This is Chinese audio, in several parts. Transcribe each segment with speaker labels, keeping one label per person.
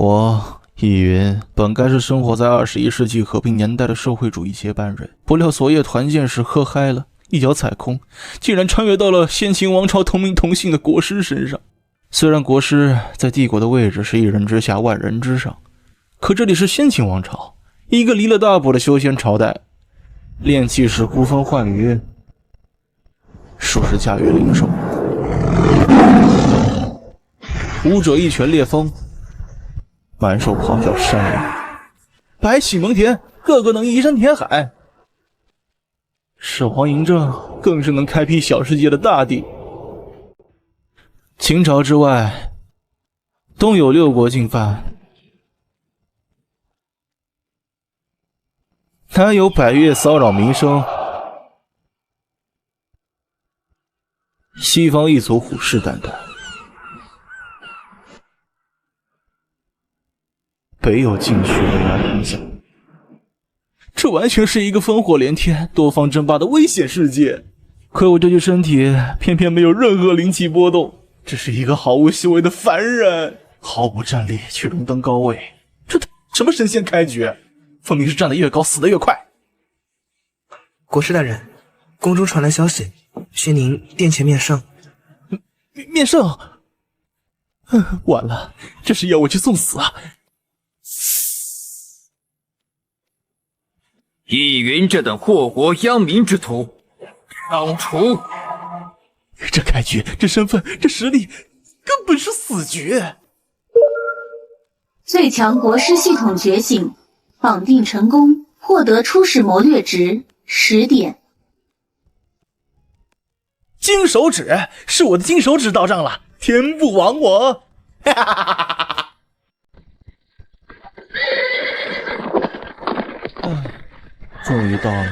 Speaker 1: 我易云本该是生活在21世纪和平年代的社会主义接班人，不料昨夜团建时喝嗨了，一脚踩空，竟然穿越到了先秦王朝同名同姓的国师身上。虽然国师在帝国的位置是一人之下万人之上，可这里是先秦王朝，一个离了大谱的修仙朝代，炼气时呼风唤雨，术士驾驭灵兽，武者一拳烈风，满手咆哮山林，百喜蒙恬，个个能移山填海。始皇嬴政更是能开辟小世界的大帝。秦朝之外，东有6国进犯，南有百越骚扰民生，西方一族虎视眈眈，北有晋许威压天下。这完全是一个烽火连天、多方争霸的危险世界。可我这具身体偏偏没有任何灵气波动，只是一个毫无修为的凡人，毫无战力却荣登高位。这什么神仙开局？分明是站得越高死得越快。
Speaker 2: 国师大人，宫中传来消息，宣您殿前面圣。
Speaker 1: 面圣？完了，这是要我去送死啊！
Speaker 3: 易云这等祸国殃民之徒，铲除！
Speaker 1: 这开局，这身份，这实力，根本是死局。
Speaker 4: 最强国师系统觉醒，绑定成功，获得初始谋略值10点。
Speaker 1: 金手指是我的金手指到账了，天不亡我！哈哈哈哈哈！终于到了。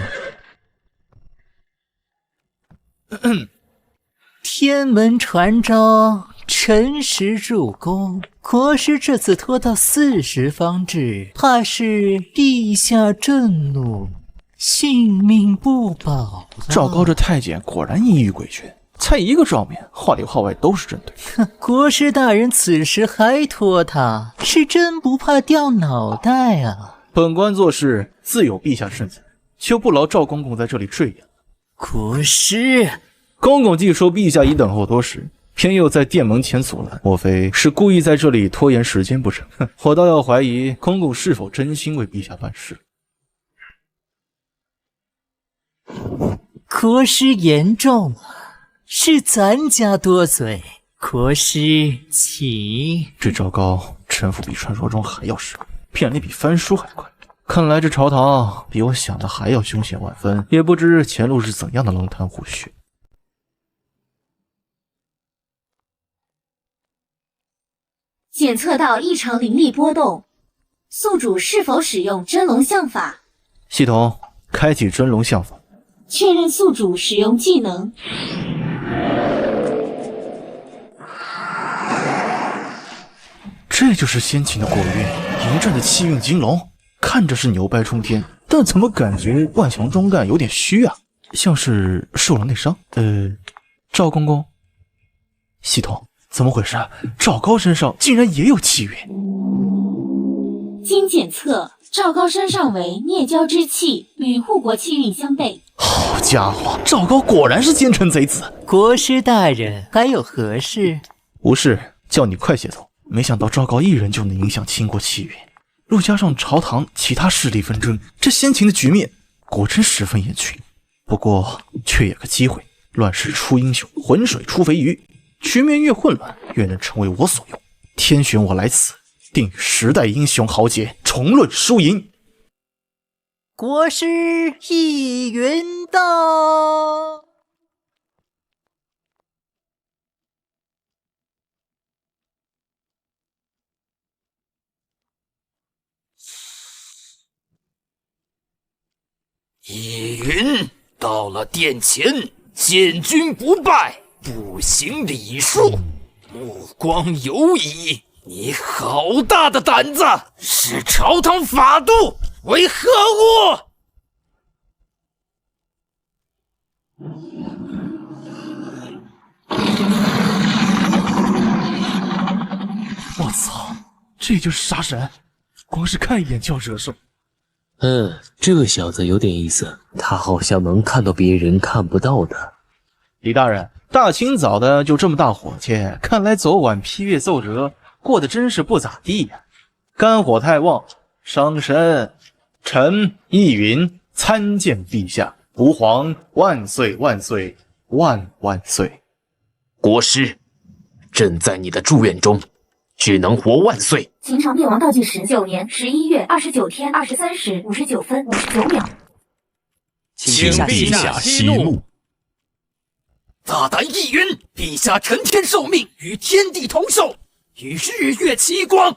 Speaker 5: 天门传召，辰时入宫。国师这次拖到40方至，怕是陛下震怒，性命不保了。
Speaker 1: 赵高这太监果然阴郁诡谲，才一个照面，话里话外都是针对。
Speaker 5: 国师大人此时还拖他，是真不怕掉脑袋啊！
Speaker 1: 本官做事自有陛下圣旨，就不劳赵公公在这里赘言。
Speaker 5: 国师，
Speaker 1: 公公既说陛下已等候多时，偏又在殿门前阻拦，莫非是故意在这里拖延时间不成？我倒要怀疑公公是否真心为陛下办事。
Speaker 5: 国师言重了，是咱家多嘴。国师请。
Speaker 1: 这赵高城府比传说中还要深，骗人比翻书还快。看来这朝堂比我想的还要凶险万分，也不知前路是怎样的龙潭虎穴。
Speaker 4: 检测到异常灵力波动，宿主是否使用真龙相法？
Speaker 1: 系统开启真龙相法，
Speaker 4: 确认宿主使用技能。
Speaker 1: 这就是先秦的国运，迎战的气运金龙，看着是牛掰冲天，但怎么感觉万强中干有点虚啊？像是受了内伤。赵公公，系统怎么回事？赵高身上竟然也有气运。
Speaker 4: 经检测，赵高身上为孽交之气，与护国气运相悖。
Speaker 1: 好家伙，赵高果然是奸臣贼子。
Speaker 5: 国师大人，还有何事？
Speaker 1: 无事，叫你快些走。没想到赵高一人就能影响秦国气运，又加上朝堂其他势力纷争，这先秦的局面果真十分严峻。不过却有个机会，乱世出英雄，浑水出肥鱼。局面越混乱，越能成为我所用。天选我来此，定与10代英雄豪杰重论输赢。
Speaker 5: 国师易云到。
Speaker 3: 易云到了殿前，见君不拜，不行礼数，目光游移。你好大的胆子，视朝堂法度为何物？
Speaker 1: 我操，这就是杀神，光是看一眼就要折寿。
Speaker 6: 这小子有点意思，他好像能看到别人看不到的。
Speaker 1: 李大人，大清早的就这么大火气，看来昨晚批阅奏折过得真是不咋地呀。肝火太旺，伤身。臣易云参见陛下，吾皇万岁万岁万万岁。
Speaker 6: 国师，朕在你的祝愿中，只能活万岁。
Speaker 4: 秦朝灭亡道具19年11月29天23时59分59秒。
Speaker 6: 请陛下息怒。
Speaker 3: 大胆易云，陛下承天受命，与天地同寿，与日月齐光，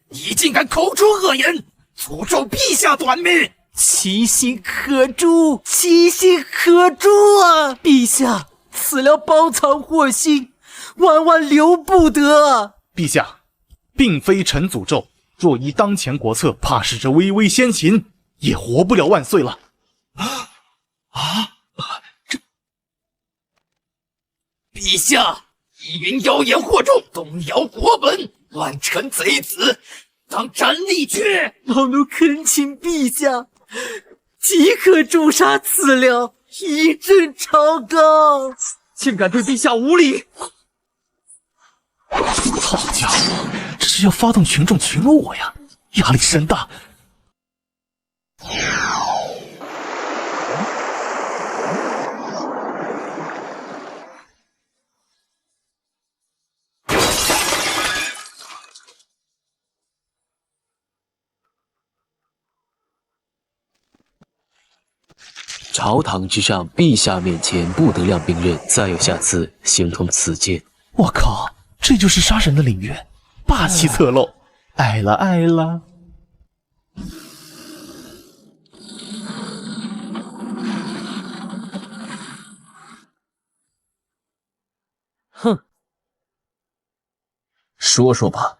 Speaker 3: 你竟敢口出恶言，诅咒陛下短命！
Speaker 5: 其心可诛，其心可诛啊！陛下，此料包藏祸心，万万留不得。
Speaker 1: 陛下，并非臣诅咒，若依当前国策，怕是这巍巍先秦也活不了万岁了。
Speaker 3: 陛下，易云妖言惑众，动摇国本，乱臣贼子，当斩立决！
Speaker 5: 老奴恳请陛下，即刻诛杀此僚，以正朝纲。
Speaker 6: 竟敢对陛下无礼！
Speaker 1: 好家伙，这是要发动群众群殴我呀，压力山大。
Speaker 6: 朝堂之上，陛下面前不得亮兵刃，再有下次，形同此剑。
Speaker 1: 我靠，这就是杀神的领域，霸气侧漏，爱了爱了。
Speaker 6: 哼，说说吧，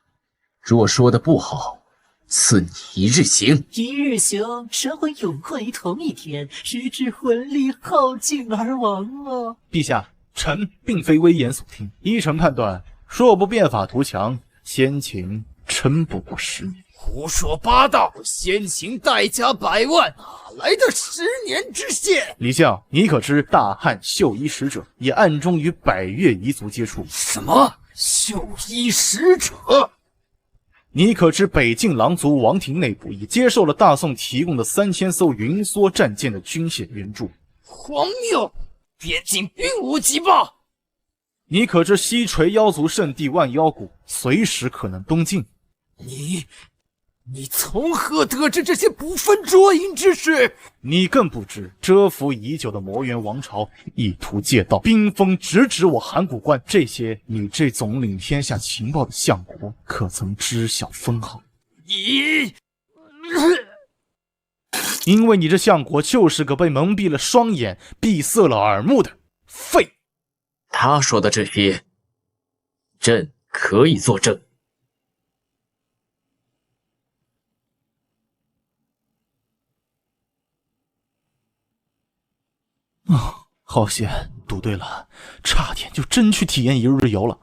Speaker 6: 若说的不好，赐你一日刑。
Speaker 5: 一日刑，神魂永会同一天，直至魂力耗尽而亡啊！
Speaker 1: 陛下，臣并非危言耸听，依臣判断，若不变法图强，先秦真不过10年。
Speaker 3: 胡说八道！先秦代价100万，哪来的10年之限？
Speaker 1: 李相，你可知大汉绣衣使者也暗中与百越彝族接触？
Speaker 3: 什么绣衣使者？
Speaker 1: 你可知北境狼族王庭内部已接受了大宋提供的3000艘云梭战舰的军械援助？
Speaker 3: 荒谬！边境并无急报。
Speaker 1: 你可知西陲妖族圣地万妖谷随时可能东进？
Speaker 3: 你从何得知这些不分浊淫之事？
Speaker 1: 你更不知蛰伏已久的魔元王朝意图借道兵锋直指我函谷关，这些你这总领天下情报的相国可曾知晓分毫？因为你这相国就是个被蒙蔽了双眼、闭塞了耳目的废。
Speaker 6: 他说的这些，朕可以作证。
Speaker 1: 好险，赌对了，差点就真去体验一日游了。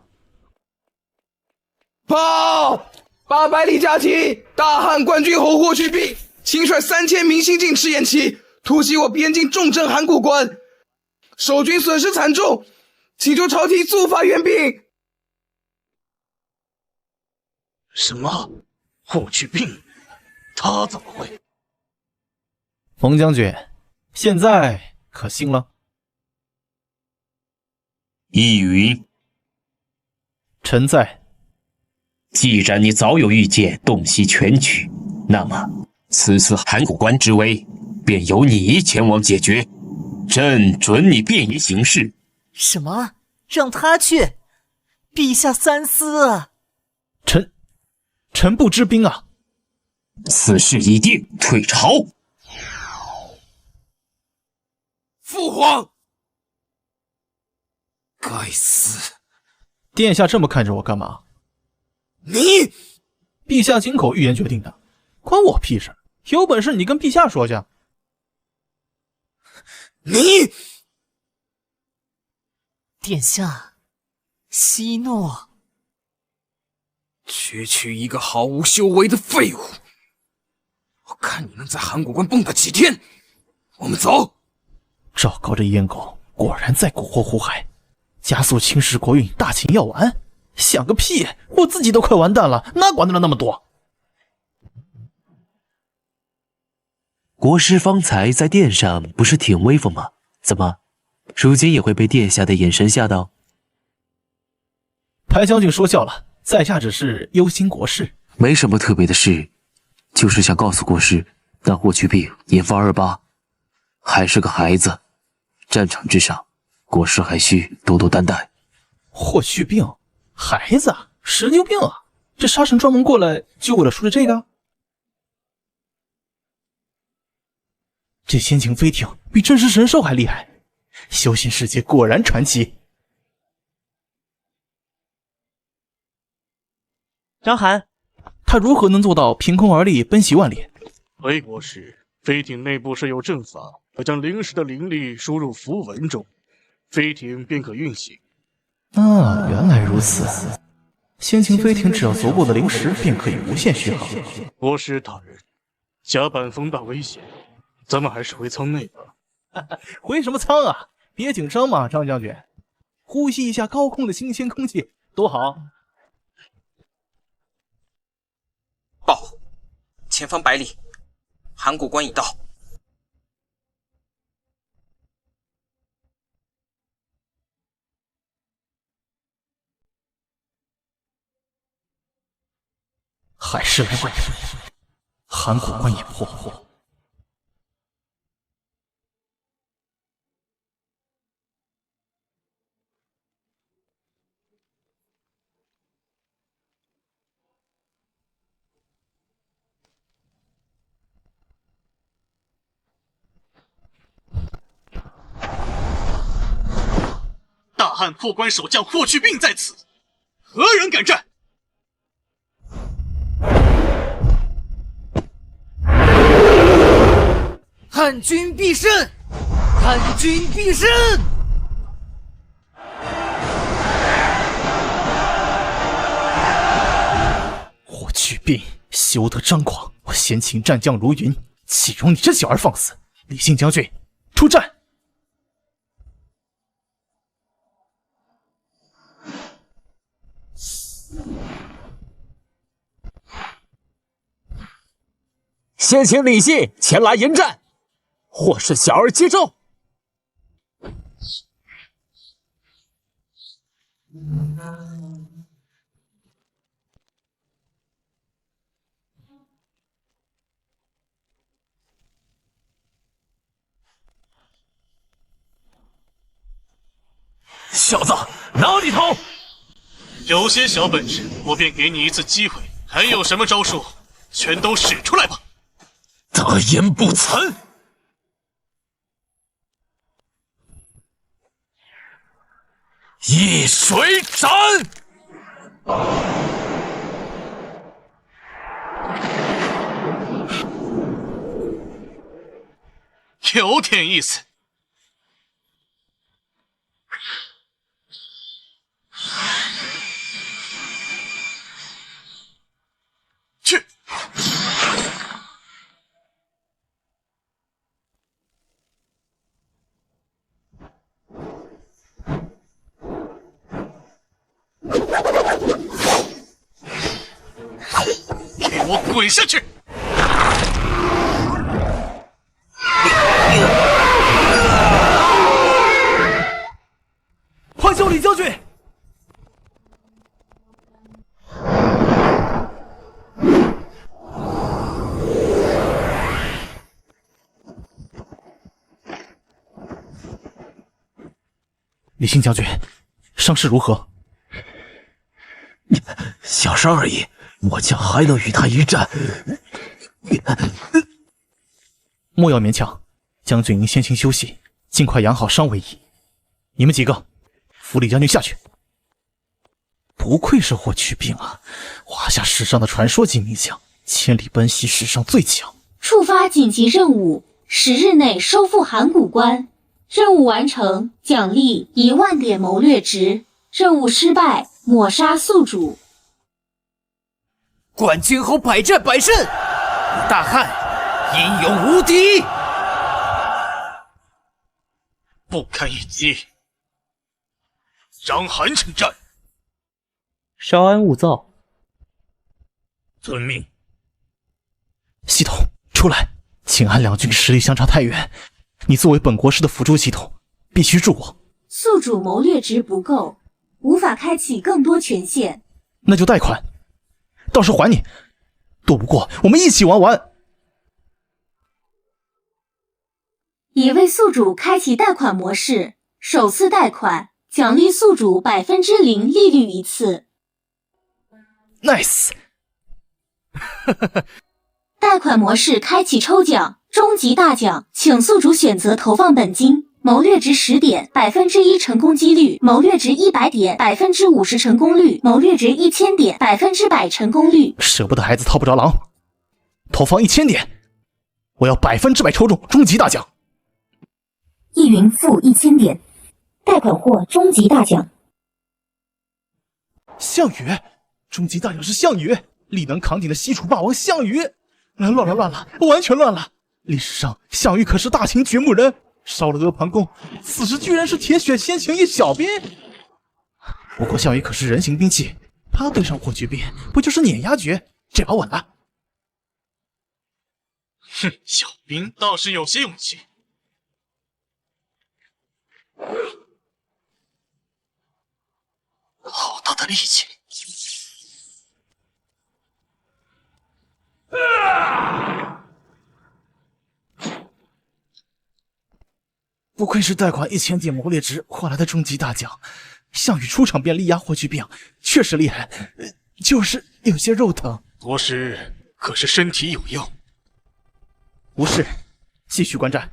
Speaker 2: 报！800里假期，大汉冠军侯霍去病亲率3000名新进赤焰骑突袭我边境，重镇函谷关，守军损失惨重，请求朝廷速发援兵。
Speaker 1: 什么？霍去病？他怎么会？冯将军，现在可信了？
Speaker 6: 易云，
Speaker 1: 臣在。
Speaker 6: 既然你早有预见，洞悉全局，那么此次函谷关之危，便由你前往解决。朕准你便宜行事。
Speaker 5: 什么？让他去？陛下三思啊！
Speaker 1: 臣不知兵啊。
Speaker 6: 此事已定，退朝。
Speaker 3: 父皇！该死！
Speaker 1: 殿下这么看着我干嘛？
Speaker 3: 你！
Speaker 1: 陛下金口玉言决定的，关我屁事！有本事你跟陛下说去。
Speaker 3: 你！
Speaker 5: 殿下，息怒。
Speaker 2: 区区一个毫无修为的废物，我看你能在函谷关蹦跶几天。我们走。
Speaker 1: 赵高这烟狗果然在蛊惑胡海，加速侵蚀国运大秦药丸，想个屁！我自己都快完蛋了，哪管得了那么多？
Speaker 7: 国师方才在殿上不是挺威风吗？怎么，如今也会被殿下的眼神吓到？
Speaker 1: 裴将军说笑了，在下只是忧心国事，
Speaker 7: 没什么特别的事，就是想告诉国师，那霍去病年方28，还是个孩子，战场之上，国师还需多多担待。
Speaker 1: 霍去病，孩子，神经病啊！这杀神专门过来就为了说的这个？这仙禽飞艇比真实神兽还厉害，修仙世界果然传奇。
Speaker 8: 张涵，
Speaker 1: 他如何能做到凭空而立，奔袭万里？
Speaker 8: 回国时，飞艇内部设有阵法，要将临时的灵力输入符文中，飞艇便可运行。
Speaker 1: 啊，原来如此。仙禽飞艇只要足够的灵石，便可以无限续航。
Speaker 8: 国师大人，甲板风大危险，咱们还是回舱内吧。
Speaker 1: 回什么舱啊？别紧张嘛，张将军，呼吸一下高空的新鲜空气，多好。
Speaker 2: 报，前方100里，函谷关已到。
Speaker 1: 海市来问，函谷关已破。
Speaker 8: 大汉破关守将霍去病在此，何人敢战？
Speaker 3: 汉军必胜！汉军必胜！
Speaker 1: 霍去病休得张狂！我先秦战将如云，岂容你这小儿放肆！李信将军，出战！
Speaker 6: 先请李信前来迎战，或是小儿接招。
Speaker 8: 小子，哪里逃？有些小本事，我便给你一次机会。还有什么招数，全都使出来吧！
Speaker 6: 大言不惭！一水斩！
Speaker 8: 有点意思。去！给我滚下去！
Speaker 1: 快救李将军！李信将军，伤势如何？
Speaker 7: 小伤而已，我将还能与他一战。
Speaker 1: 莫要勉强，将军应先行休息，尽快养好伤为宜。你们几个扶李将军下去。不愧是霍去病啊，华夏史上的传说级名将，千里奔袭史上最强。
Speaker 4: 触发紧急任务，10日内收复函谷关。任务完成，奖励1万点谋略值；任务失败，抹杀宿主。
Speaker 3: 冠军后百战百胜，大汉英勇无敌，
Speaker 8: 不堪一击。张邯称战。
Speaker 5: 稍安勿躁。
Speaker 8: 遵命。
Speaker 1: 系统出来，秦汉两军实力相差太远，你作为本国师的辅助系统，必须助我。
Speaker 4: 宿主谋略值不够，无法开启更多权限。
Speaker 1: 那就贷款，到时还你。斗不过，我们一起玩完。
Speaker 4: 已为宿主开启贷款模式，首次贷款奖励宿主0%利率一次。
Speaker 1: Nice。
Speaker 4: 贷款模式开启抽奖，终极大奖，请宿主选择投放本金。谋略值10点，1%成功几率；谋略值100点，50%成功率；谋略值1000点，100%成功率。
Speaker 1: 舍不得孩子套不着狼，投放1000点，我要100%抽中终极大奖。
Speaker 4: 易云负1000点，贷款获终极大奖。
Speaker 1: 项羽，终极大奖是项羽，力能扛鼎的西楚霸王项羽。乱了，完全乱了！历史上项羽可是大秦掘墓人。烧了阿房宫，此时居然是铁血先行一小兵。不过项羽可是人形兵器，他对上霍去病不就是碾压局？这把稳了。
Speaker 8: 哼，小兵倒是有些勇气。好大的力气！
Speaker 1: 不愧是贷款1000点谋略值换来的终极大奖，项羽出场便力压霍去病，确实厉害，就是有些肉疼。
Speaker 8: 国师可是身体有恙？
Speaker 1: 无事，继续观战。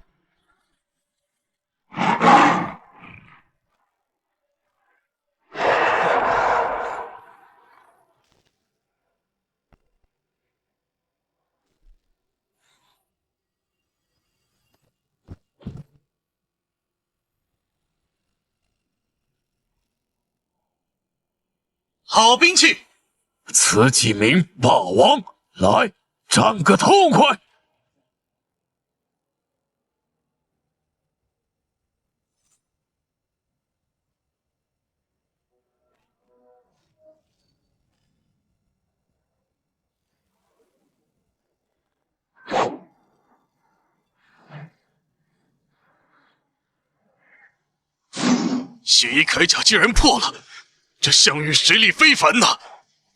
Speaker 8: 好兵器，
Speaker 6: 此几名霸王，来战个痛快！
Speaker 8: 血衣铠甲竟然破了！这项羽实力非凡呐，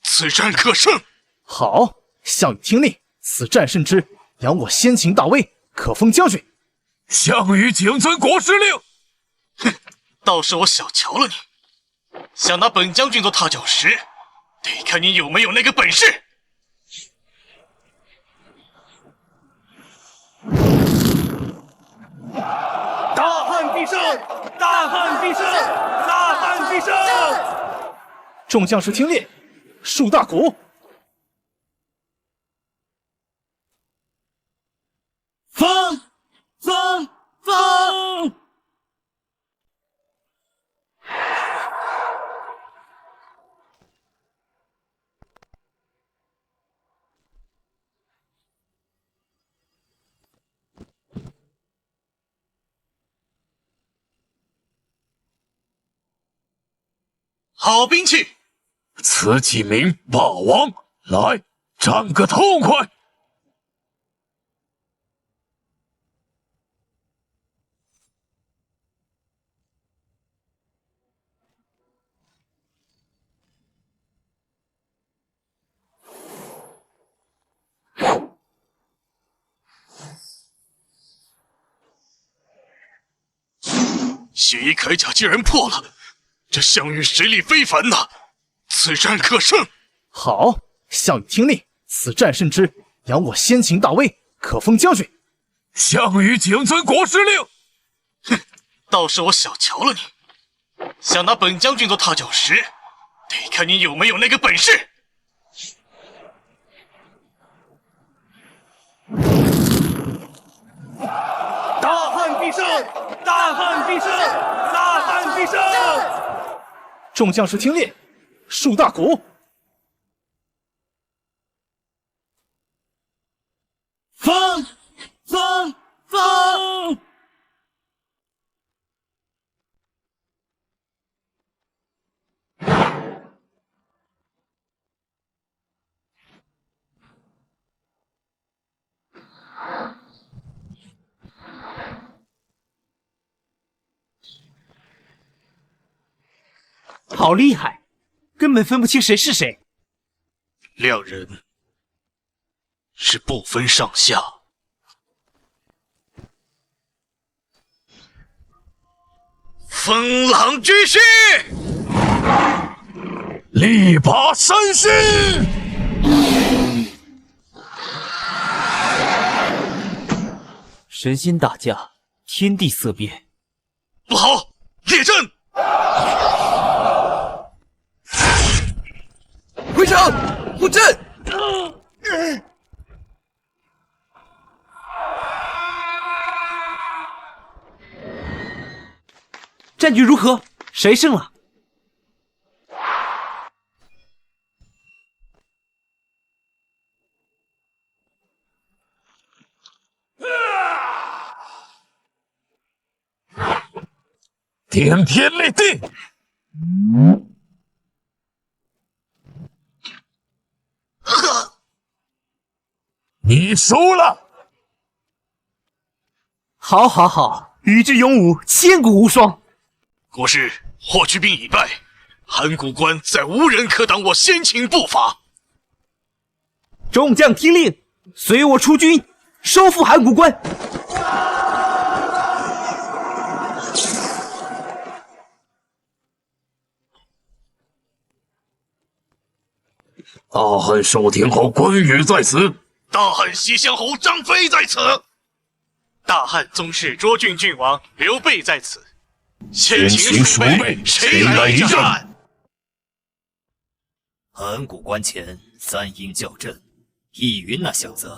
Speaker 8: 此战可胜。
Speaker 1: 好，项羽听令，此战胜之，扬我先秦大威，可封将军。
Speaker 6: 项羽谨遵国师令。
Speaker 8: 哼，倒是我小瞧了你，想拿本将军做踏脚石，得看你有没有那个本事。
Speaker 2: 大汉必胜！大汉必胜！大汉必胜！
Speaker 1: 众将士听令，竖大鼓！
Speaker 2: 风！
Speaker 8: 好兵器，
Speaker 6: 此几名霸王，来战个痛快！
Speaker 8: 血衣铠甲竟然破了！这项羽实力非凡呐，此战可胜。
Speaker 1: 好，项羽听令，此战胜之，扬我先秦大威，可封将军。
Speaker 6: 项羽谨遵国师令。
Speaker 8: 哼，倒是我小瞧了你，想拿本将军做踏脚石，得看你有没有那个本事。
Speaker 2: 大汉必胜！大汉必胜！大汉必胜！
Speaker 1: 众将士听令，竖大鼓！
Speaker 9: 好厉害，根本分不清谁是谁。
Speaker 8: 两人是不分上下。风狼居胥，
Speaker 6: 力拔山兮！
Speaker 9: 神仙打架，天地色变。
Speaker 8: 不好，列阵！
Speaker 2: 回城，布阵！
Speaker 9: 战局如何？谁胜了？
Speaker 6: 顶天立地！你输了。
Speaker 9: 好，好，好，与之勇武，千古无双。
Speaker 8: 国师，霍去病已败，函谷关再无人可挡我先秦步伐。
Speaker 9: 众将听令，随我出军，收复函谷关。
Speaker 6: 大汉寿天侯关羽在此，
Speaker 8: 大汉西乡侯张飞在此，大汉宗室涿郡郡王刘备在此。先秦鼠辈，谁来一战？
Speaker 3: 函谷关前三英叫阵，易云那小子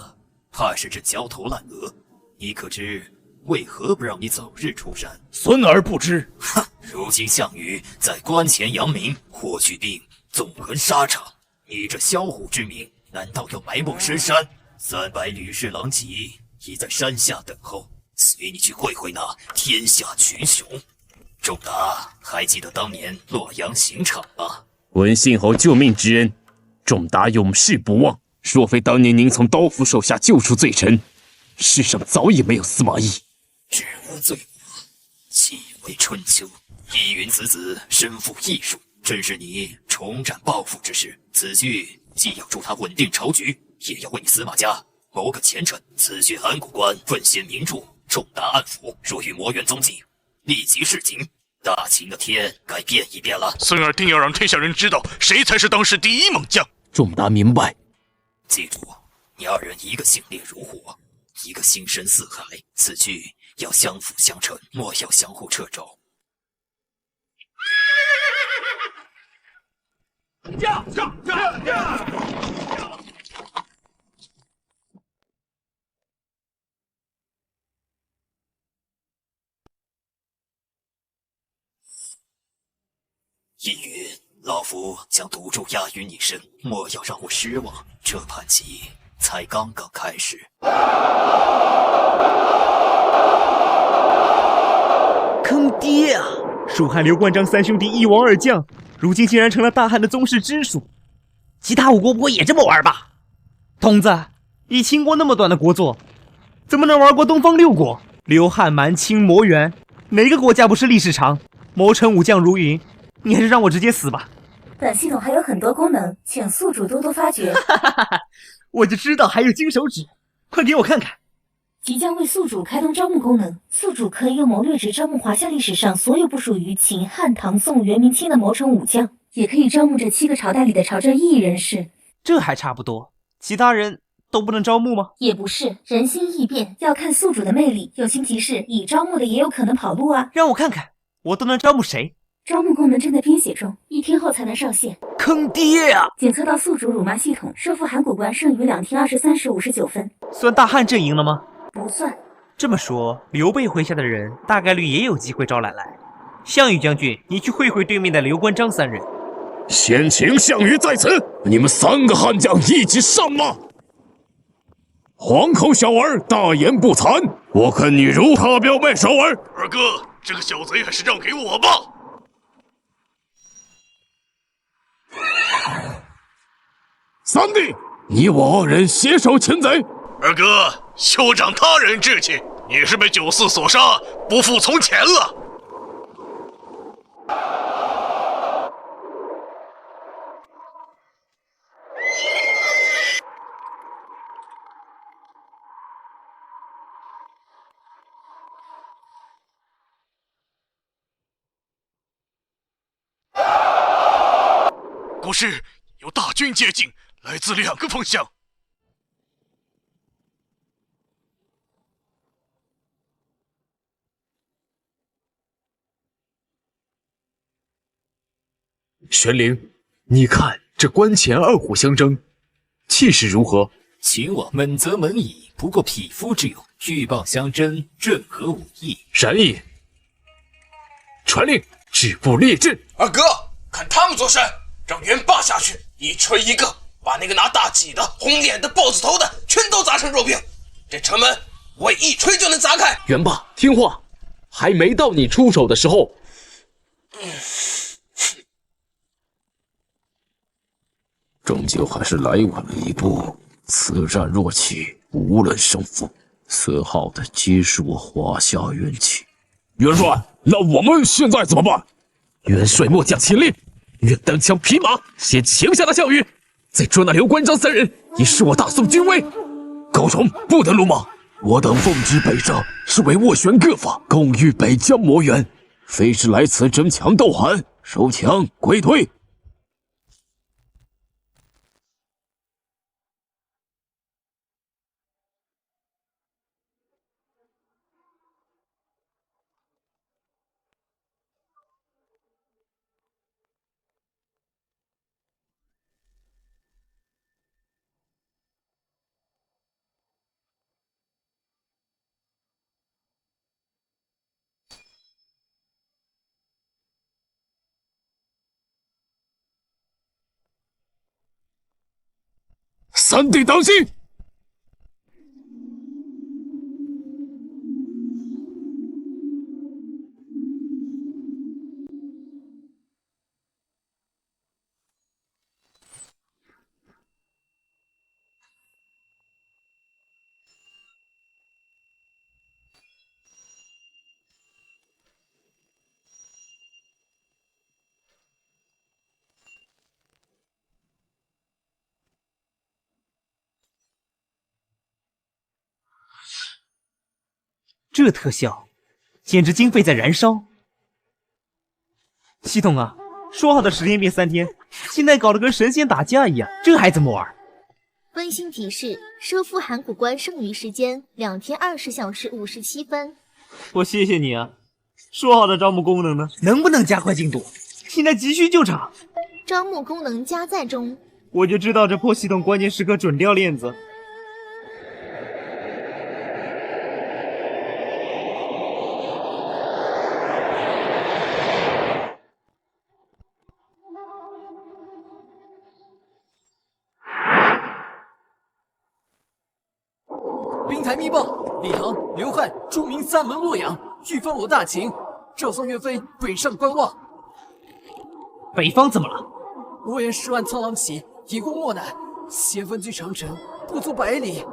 Speaker 3: 怕是这焦头烂额。你可知为何不让你早日出山？
Speaker 9: 孙儿不知。
Speaker 3: 哼！如今项羽在关前扬名，霍去病纵横沙场，你这骁虎之名，难道要埋没深山？300吕氏狼骑已在山下等候，随你去会会那天下群雄。仲达，还记得当年洛阳刑场吗？
Speaker 6: 闻信侯救命之恩，仲达永世不忘。若非当年您从刀斧手下救出罪臣，世上早已没有司马懿。
Speaker 3: 只无罪我，岂为春秋？易云此子身负异术，正是你重展抱负之时。此去既要助他稳定朝局，也要为你司马家谋个前程。此去函谷关，奋先明助，仲达暗伏，若遇魔元踪迹，立即示警，大秦的天该变一变了。
Speaker 8: 孙儿定要让天下人知道，谁才是当世第一猛将。
Speaker 6: 仲达明白。
Speaker 3: 记住，你二人一个心烈如火，一个心深似海，此去要相辅相成，莫要相互掣肘。易云，老夫将赌注压于你身，莫要让我失望。这盘棋才刚刚开始。
Speaker 9: 坑爹啊！蜀汉刘关张三兄弟一王二将，如今竟然成了大汉的宗室支属。其他5国不会也这么玩吧？童子，以秦国那么短的国祚，怎么能玩过东方6国？刘汉蛮清魔元，哪个国家不是历史长？谋臣武将如云，你还是让我直接死吧。
Speaker 4: 本系统还有很多功能，请宿主多多发掘。
Speaker 9: 我就知道还有金手指，快给我看看。
Speaker 4: 即将为宿主开通招募功能，宿主可以用谋略值招募华夏历史上所有不属于秦、汉、唐、宋、元、明清的谋臣武将，也可以招募这7个朝代里的朝政异议人士。
Speaker 9: 这还差不多，其他人都不能招募吗？
Speaker 4: 也不是，人心易变，要看宿主的魅力。友情提示，已招募的也有可能跑路啊。
Speaker 9: 让我看看，我都能招募谁？
Speaker 4: 招募功能正在编写中，1天后才能上线。
Speaker 9: 坑爹啊！
Speaker 4: 检测到宿主辱骂系统，收复函谷关剩余2天23时59分。
Speaker 9: 算大汉阵营了吗？
Speaker 4: 不算。
Speaker 9: 这么说，刘备麾下的人大概率也有机会招揽来。项羽将军，你去会会对面的刘关张3人。
Speaker 6: 先秦项羽在此，你们3个悍将一起上马！黄口小儿大言不惭，我看你如何表卖首儿。
Speaker 8: 二哥，这个小贼还是让给我吧。
Speaker 6: 三弟，你我2人携手擒贼。
Speaker 8: 二哥，休长他人志气，你是被94所杀，不复从前了。表示有大军接近，来自2个方向。
Speaker 6: 玄灵，你看这关前2虎相争，气势如何？
Speaker 3: 秦王闷则闷矣，不过匹夫之勇。鹬蚌相争，正合吾意。
Speaker 6: 然亦。传令，止步列阵。
Speaker 2: 二哥，看他们做甚，让元霸下去，一锤一个，把那个拿大戟的、红脸的、豹子头的，全都砸成肉饼。这城门我一锤就能砸开。
Speaker 6: 元霸，听话，还没到你出手的时候。
Speaker 7: 终究还是来晚了一步。此战若起，无论胜负，此耗的皆是我华夏元气。
Speaker 6: 元帅，那我们现在怎么办？元帅末将亲令，愿单枪匹马先擒下那项羽，再捉那刘关张3人，以示我大宋军威。高崇不得鲁莽，我等奉旨北上，是为斡旋各方，共御北疆魔元，非是来此争强斗狠，收枪归队。三弟当心！
Speaker 9: 这特效，简直经费在燃烧。系统啊，说好的10天变3天，现在搞得跟神仙打架一样，这还怎么玩？
Speaker 10: 温馨提示：收复函谷关剩余时间2天20小时57分。
Speaker 9: 我谢谢你啊。说好的招募功能呢？能不能加快进度？现在急需救场。
Speaker 10: 招募功能加载中。
Speaker 9: 我就知道这破系统关键时刻准掉链子。
Speaker 3: 兵台密报：李唐、刘汉著名3门洛阳，俱封我大秦。赵宋岳飞北上观望。
Speaker 9: 北方怎么了？
Speaker 3: 莫言10万苍狼骑，一过漠南，先锋距长城不足100里。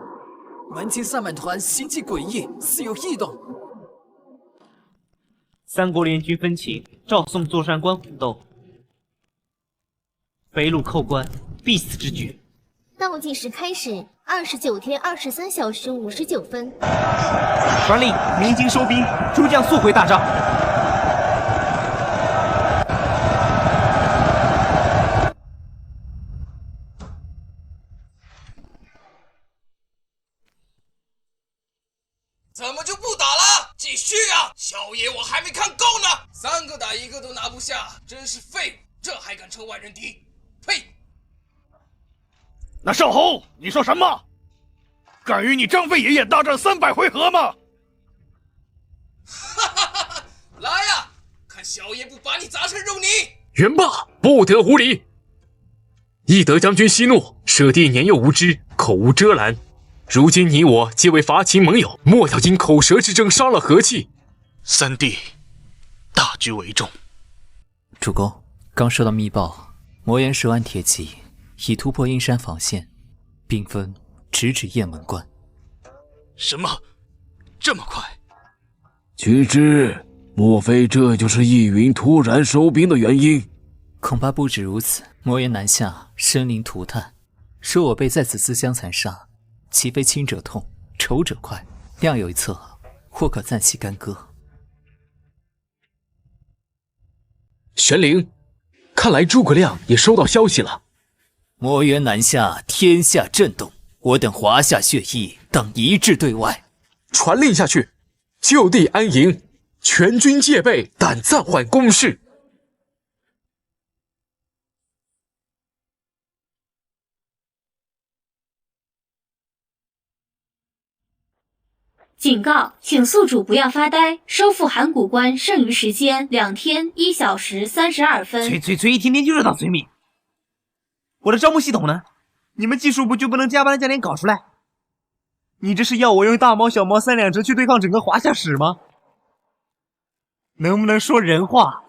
Speaker 3: 门前3满团行迹诡异，似有异动。
Speaker 9: 3国联军分秦，赵宋坐山关虎斗，北虏寇关，必死之举。
Speaker 10: 倒计时开始，29天23小时59分。
Speaker 9: 传令，鸣金收兵，诸将速回大帐。
Speaker 2: 怎么就不打了？继续啊！小爷我还没看够呢，3个打1个都拿不下，真是废物！这还敢称万人敌？呸！
Speaker 8: 那少侯，你说什么？敢与你张飞爷爷大战300回合吗？
Speaker 2: 哈哈哈哈！来呀，看小爷不把你砸成肉泥！
Speaker 6: 元霸不得无礼！懿德将军息怒，舍弟年幼无知，口无遮拦。如今你我皆为伐秦盟友，莫要因口舌之争伤了和气。
Speaker 8: 三弟，大局为重。
Speaker 5: 主公，刚收到密报，魔岩10万铁骑已突破阴山防线，兵分直指雁门关。
Speaker 8: 什么？这么快？
Speaker 7: 取之，莫非这就是易云突然收兵的原因？
Speaker 5: 恐怕不止如此。魔岩南下，生灵涂炭，说我辈在此自相残杀，其非轻者痛，仇者快，量有一策，或可暂息干戈。
Speaker 6: 玄灵，看来诸葛亮也收到消息了。
Speaker 5: 魔猿南下，天下震动，我等华夏血裔当一致对外。
Speaker 6: 传令下去，就地安营，全军戒备，但暂缓攻势。
Speaker 4: 警告，请宿主不要发呆，收复函谷关剩余时间2天1小时32分。
Speaker 9: 催，一天天就知道催命。我的招募系统呢？你们技术部就不能加班加点搞出来？你这是要我用大猫小猫3两折去对抗整个华夏史吗？能不能说人话？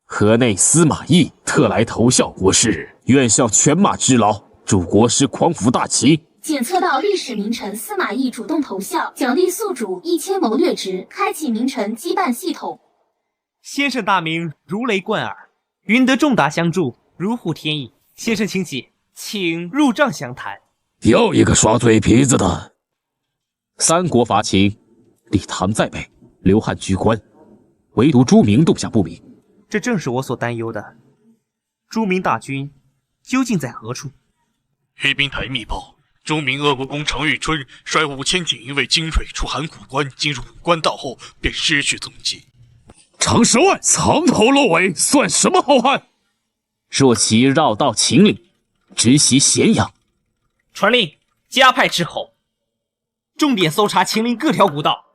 Speaker 6: 河内司马懿特来投效国师，愿效犬马之劳，助国师匡扶大齐。
Speaker 4: 检测到历史名臣司马懿主动投效，奖励宿主1000谋略值，开启名臣羁绊系统。
Speaker 9: 先生大名如雷贯耳，云得重达相助，如虎添翼。先生请起，请入帐详谈。
Speaker 6: 又一个耍嘴皮子的。三国伐秦，李唐在北，刘汉居关，唯独朱明动向不明。
Speaker 9: 这正是我所担忧的。朱明大军究竟在何处？
Speaker 8: 黑冰台密报，朱明鄂国公常遇春率5000锦衣卫精锐出函谷关，进入武关道后便失去踪迹。
Speaker 6: 常10万，藏头露尾，算什么好汉？若其绕道秦岭，直袭咸阳。
Speaker 9: 传令，加派斥候，重点搜查秦岭各条古道。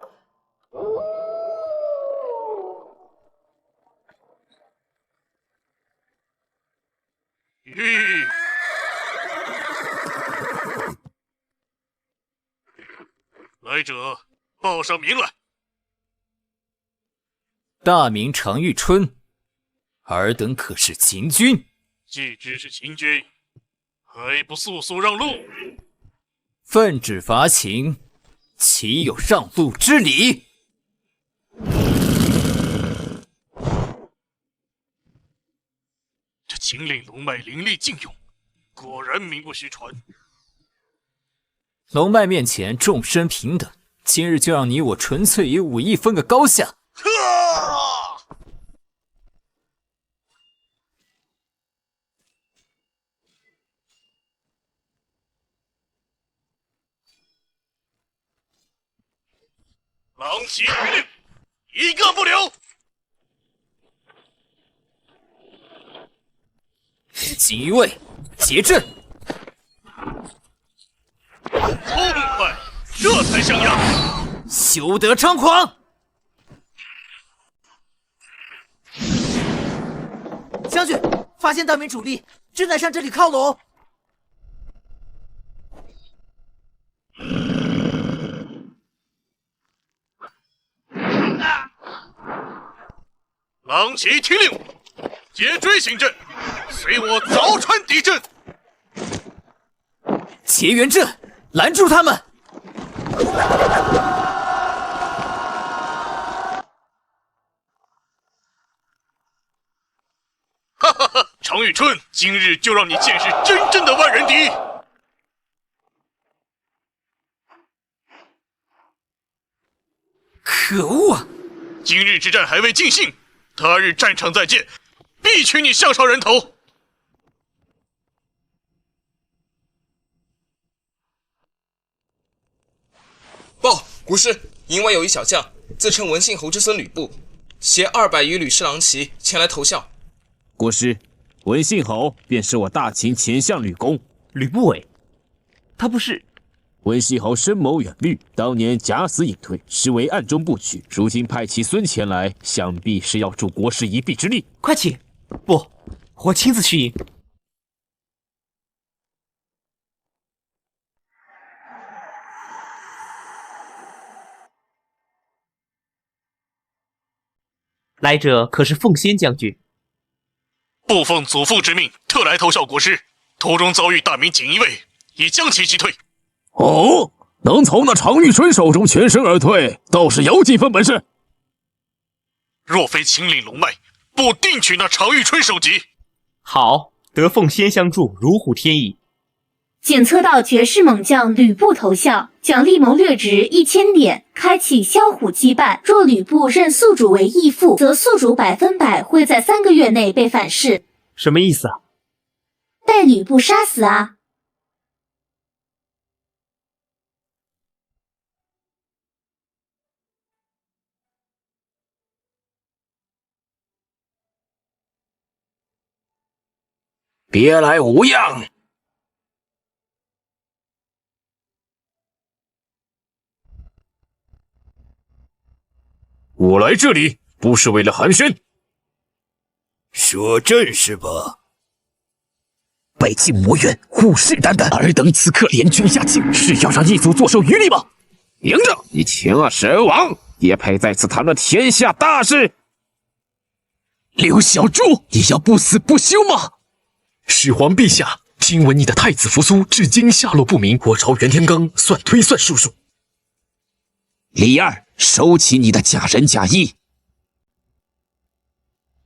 Speaker 8: 来者，报上名来。
Speaker 5: 大名常遇春，尔等可是秦军？
Speaker 8: 既知是秦军，还不速速让路？
Speaker 5: 奉旨伐秦，岂有让路之理？
Speaker 8: 这秦岭龙脉凌厉劲勇，果然名不虚传。
Speaker 5: 龙脉面前众生平等，今日就让你我纯粹以武艺分个高下。
Speaker 8: 狼骑律令，一个不留。
Speaker 5: 锦衣卫，结阵！
Speaker 8: 痛快，这才像样。
Speaker 5: 休得猖狂！
Speaker 11: 将军，发现大明主力正在向这里靠拢。
Speaker 8: 狼骑听令，结锥行阵，随我凿穿敌阵。
Speaker 5: 结援阵，拦住他们！
Speaker 8: 哈哈哈！常遇春，今日就让你见识真正的万人敌。
Speaker 5: 可恶啊！
Speaker 8: 今日之战还未尽兴，他日战场再见，必取你项少人头。
Speaker 2: 报，国师，营外有一小将，自称文信侯之孙吕布，携200余吕氏狼骑前来投效。
Speaker 6: 国师，文信侯便是我大秦前相吕公。
Speaker 9: 吕不韦，他不是？
Speaker 6: 文信侯深谋远虑，当年假死隐退，实为暗中部曲。如今派其孙前来，想必是要助国师一臂之力。
Speaker 9: 快请！不，我亲自去迎。来者可是奉先将军？
Speaker 8: 不奉祖父之命，特来投效国师。途中遭遇大明锦衣卫，已将其击退。
Speaker 6: 哦，能从那常遇春手中全身而退，倒是有几分本事。
Speaker 8: 若非秦岭龙脉，不定取那常遇春首级。
Speaker 9: 好，得奉先相助，如虎添翼。
Speaker 4: 检测到绝世猛将吕布投效，奖励谋略值1000点，开启消虎羁绊。若吕布认宿主为义父，则宿主100%会在3个月内被反噬。
Speaker 9: 什么意思啊？
Speaker 4: 被吕布杀死啊！
Speaker 6: 别来无恙。我来这里不是为了寒暄，
Speaker 3: 说正是吧？
Speaker 6: 北境魔猿虎视眈眈，尔等此刻联军下境，是要让异族坐收渔利吗？赢着，你秦二神王也配在此谈论天下大事？刘小柱，你要不死不休吗？始皇陛下，听闻你的太子扶苏至今下落不明，我朝袁天罡算推算术数。李二，收起你的假仁假义。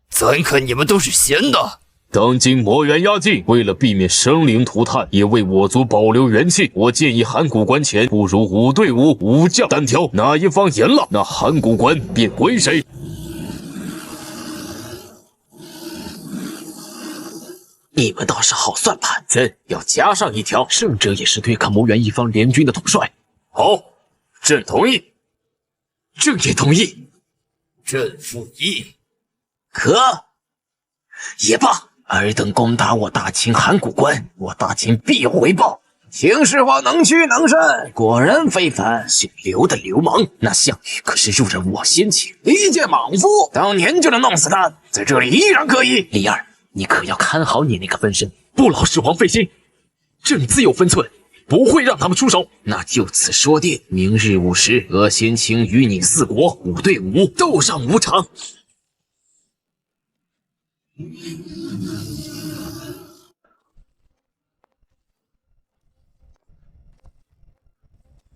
Speaker 3: 咱看你们都是闲的。
Speaker 6: 当今魔猿压境，为了避免生灵涂炭，也为我族保留元气，我建议函谷关前不如5对5，武将单挑，哪一方赢了，那函谷关便归谁。你们倒是好算盘子，要加上一条，胜者也是对抗魔猿一方联军的统帅。好，朕同意。朕也同意。
Speaker 3: 朕附议。
Speaker 6: 可也罢，尔等攻打我大秦函谷关，我大秦必有回报。秦始皇能屈能伸，果然非凡。姓刘的流氓，那项羽可是入任我先秦一介莽夫，当年就能弄死他，在这里依然可以。李二，你可要看好你那个分身，不劳始皇费心。朕自有分寸，不会让他们出手。那就此说定，明日午时，我先秦与你4国5对5斗上5场。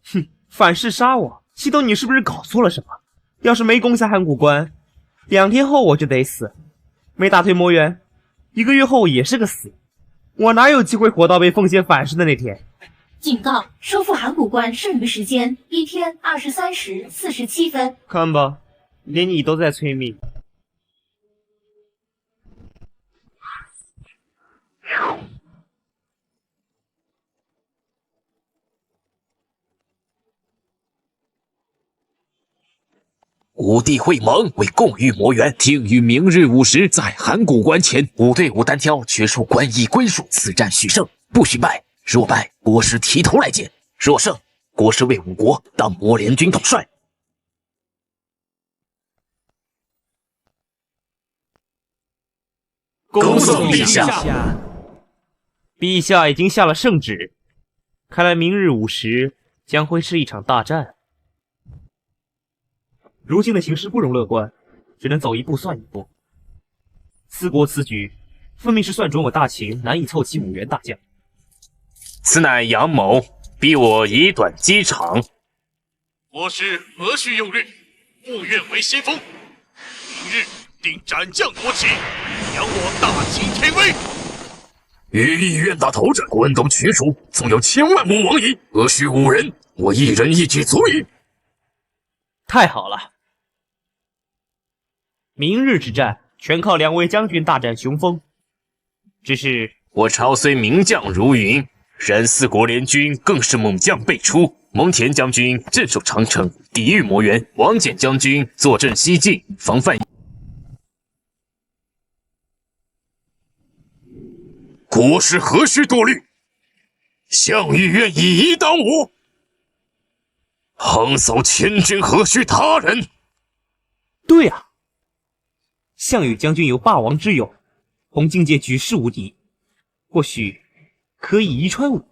Speaker 9: 哼，反噬杀我，西东你是不是搞错了什么？要是没攻下函谷关，2天后我就得死；没打退魔猿，1个月后也是个死。我哪有机会活到被奉先反噬的那天？
Speaker 4: 警告：收复函谷关剩余时间1天23时47分。
Speaker 9: 看吧，连你都在催命。
Speaker 6: 5帝会盟为共御魔猿，定于明日午时在函谷关前5对5单挑，决出关隘归属。此战许胜，不许败。若败，国师提头来见；若胜，国师为5国当魔联军统帅。
Speaker 9: 恭送陛下！陛下已经下了圣旨，看来明日午时将会是一场大战。如今的形势不容乐观，只能走一步算一步。4国此举，分明是算准我大秦难以凑齐5员大将。
Speaker 6: 此乃杨某逼我以短击长。
Speaker 8: 国师何须用虑，务愿为先锋，明日定斩将夺旗，扬我大秦天威。
Speaker 6: 羽翼愿打头阵，关东群属总有1000万魔王矣，何须5人？我1人1骑足矣。
Speaker 9: 太好了！明日之战，全靠2位将军大展雄风。只是
Speaker 6: 我朝虽名将如云，然4国联军更是猛将辈出。蒙恬将军镇守长城，抵御魔猿；王翦将军坐镇西境，防范。国师何须多虑？项羽愿以1当5，横扫千军何须他人？
Speaker 9: 对啊，项羽将军有霸王之勇，同境界举世无敌，或许可以遗传我。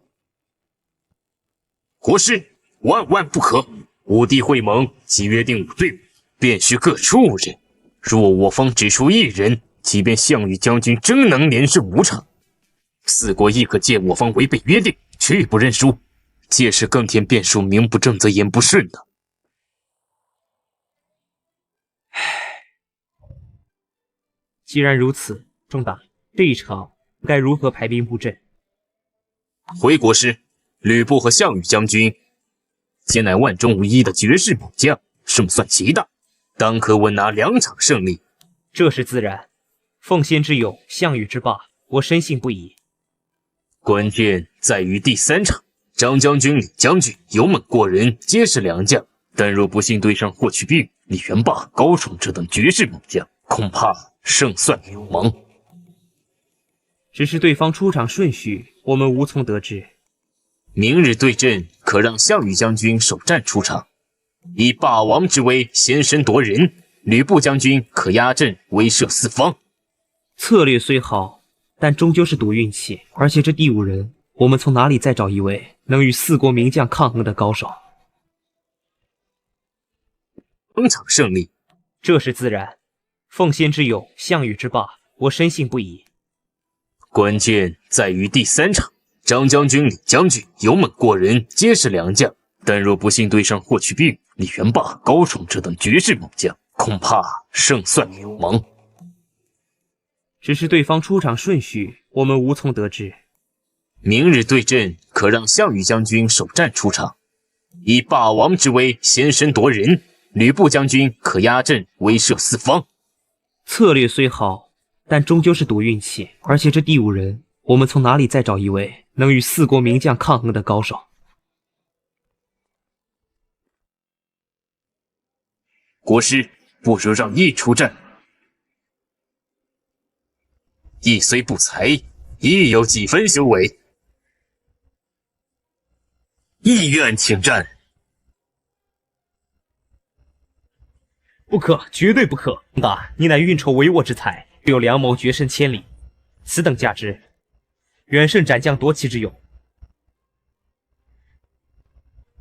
Speaker 6: 国师万万不可！5帝会盟即约定5对5，便须各出5人。若我方只出1人，即便项羽将军真能连胜5场，4国亦可见我方违背约定，拒不认输。届时更添变数，名不正则言不顺的。
Speaker 9: 既然如此，仲达，这一场该如何排兵布阵？
Speaker 6: 回国师，吕布和项羽将军皆乃万中无一的绝世猛将，胜算极大，当可稳拿2场胜利。
Speaker 9: 这是自然，奉先之勇，项羽之霸，我深信不疑。
Speaker 6: 关键在于第3场，张将军、李将军勇猛过人，皆是良将，但若不幸对上霍去病、李元霸、高爽这等绝世猛将，恐怕胜算渺茫。
Speaker 9: 只是对方出场顺序，我们无从得知。
Speaker 6: 明日对阵，可让项羽将军首战出场，以霸王之威先声夺人；吕布将军可压阵威慑四方。
Speaker 9: 策略虽好，但终究是赌运气。而且这第5人，我们从哪里再找一位能与4国名将抗衡的高手
Speaker 6: 2场胜利？
Speaker 9: 这是自然，奉先之勇，项羽之霸，我深信不疑。
Speaker 6: 关键在于第3场，张将军、李将军勇猛过人，皆是良将，但若不幸对上霍去病、李元霸、高爽这等绝世猛将，恐怕胜算渺茫。
Speaker 9: 只是对方出场顺序，我们无从得知。
Speaker 6: 明日对阵，可让项羽将军首战出场，以霸王之威先声夺人；吕布将军可压阵威慑四方。
Speaker 9: 策略虽好，但终究是赌运气。而且这第5人，我们从哪里再找一位能与4国名将抗衡的高手？
Speaker 6: 国师，不如让羿出战。羿虽不才，亦有几分修为。意愿请战。
Speaker 9: 不可，绝对不可！爸，你乃运筹帷幄之才，有良谋决胜千里，此等价值，远胜斩将夺旗之勇。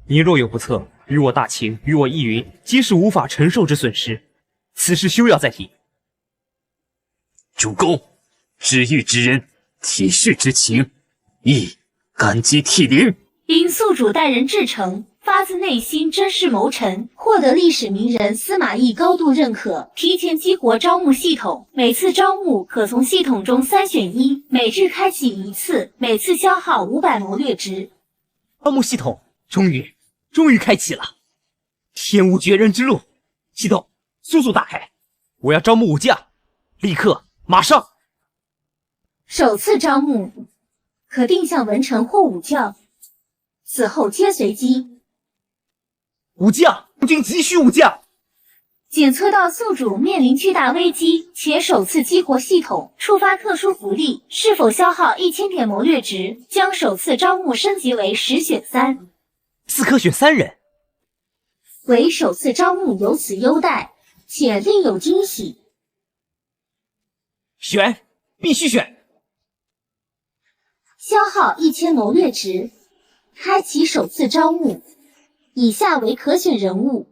Speaker 9: 你若有不测，与我大秦，与我易云，皆是无法承受之损失。此事休要再提。
Speaker 6: 主公，知遇之恩，体恤之情，亦感激涕零。
Speaker 4: 因宿主待人至诚，发自内心珍视谋臣，获得历史名人司马懿高度认可，提前激活招募系统，每次招募可从系统中3选1，每日开启1次，每次消耗500谋略值。
Speaker 9: 招募系统终于开启了，天无绝人之路。系统速速打开，我要招募武将，立刻马上。
Speaker 4: 首次招募可定向文臣或武将，此后皆随机。
Speaker 9: 武将，将军急需武将。
Speaker 4: 检测到宿主面临巨大危机，且首次激活系统，触发特殊福利，是否消耗1000点谋略值，将首次招募升级为10选3。
Speaker 9: 4可选3人。
Speaker 4: 为首次招募有此优待，且另有惊喜。
Speaker 9: 选，必须选。
Speaker 4: 消耗1000谋略值，开启首次招募。以下为可选人物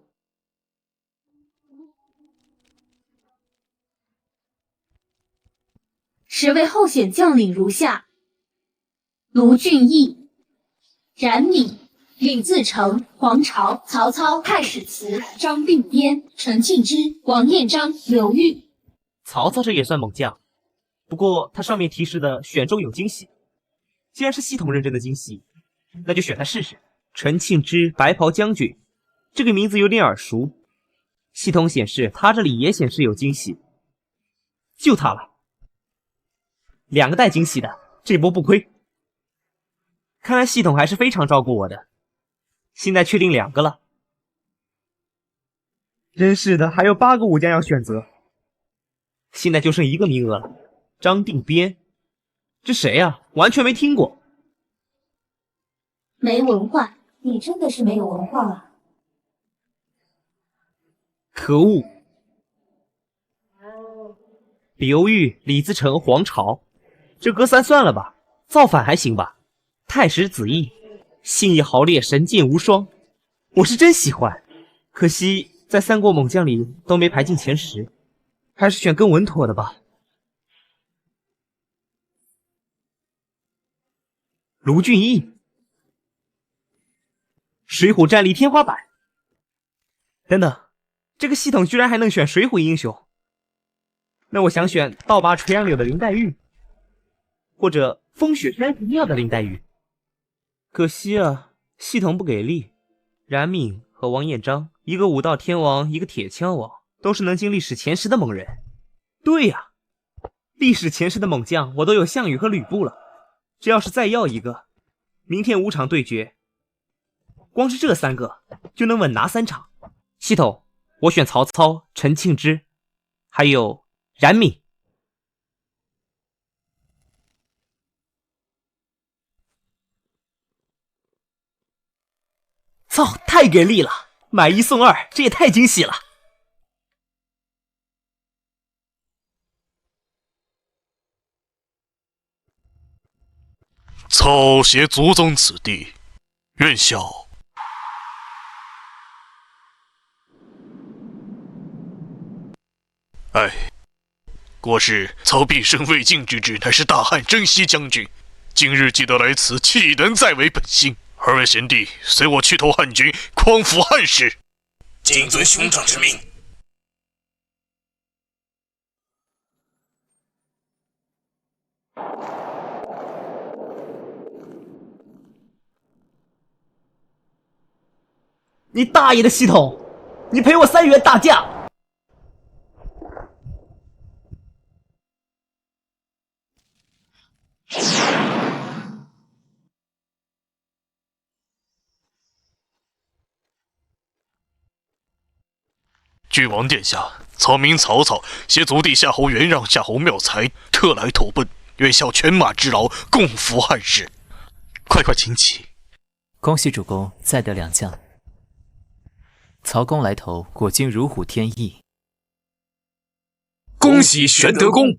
Speaker 4: ，10位候选将领如下：卢俊义、冉闵、李自成、黄巢、曹操、太史慈、张定边、陈庆之、王彦章、刘裕。
Speaker 9: 曹操这也算猛将，不过他上面提示的选中有惊喜，既然是系统认证的惊喜，那就选他试试。陈庆之，白袍将军，这个名字有点耳熟。系统显示他这里也显示有惊喜，就他了。2个带惊喜的，这波不亏。看来系统还是非常照顾我的。现在确定2个了。真是的，还有8个武将要选择。现在就剩1个名额了。张定边，这谁呀？完全没听过。
Speaker 4: 没文化，你真的是没有文化啊！
Speaker 9: 可恶！刘裕、李自成、黄巢，这哥3算了吧，造反还行吧？太史子义，信义豪烈，神剑无双，我是真喜欢。可惜在3国猛将里都没排进前10，还是选更稳妥的吧。卢俊义，水浒战力天花板。等等，这个系统居然还能选水浒英雄，那我想选倒拔垂杨柳的林黛玉，或者风雪山神庙的林黛玉。可惜啊，系统不给力，冉闵和王彦章，一个武道天王，一个铁枪王，都是能进历史前10的猛人。对呀，历史前10的猛将我都有项羽和吕布了，这要是再要一个，明天5场对决，光是这3个就能稳拿3场。系统，我选曹操、陈庆之，还有冉闵。操，太给力了！买1送2，这也太惊喜了！
Speaker 8: 操挟祖宗子弟，愿效。哎，国师，曹必胜未尽之志，乃是大汉征西将军。今日既得来此，岂能再违本心？2位贤弟，随我去投汉军，匡扶汉室。
Speaker 12: 谨遵兄长之命。
Speaker 9: 你大爷的系统！你赔我3元大价！
Speaker 8: 郡王殿下，曹明曹操携族弟夏侯元让、夏侯妙才特来投奔，愿效犬马之劳，共扶汉室。快请起！
Speaker 5: 恭喜主公再得2将。曹公来投，果竟如虎添翼。
Speaker 6: 恭喜玄德公！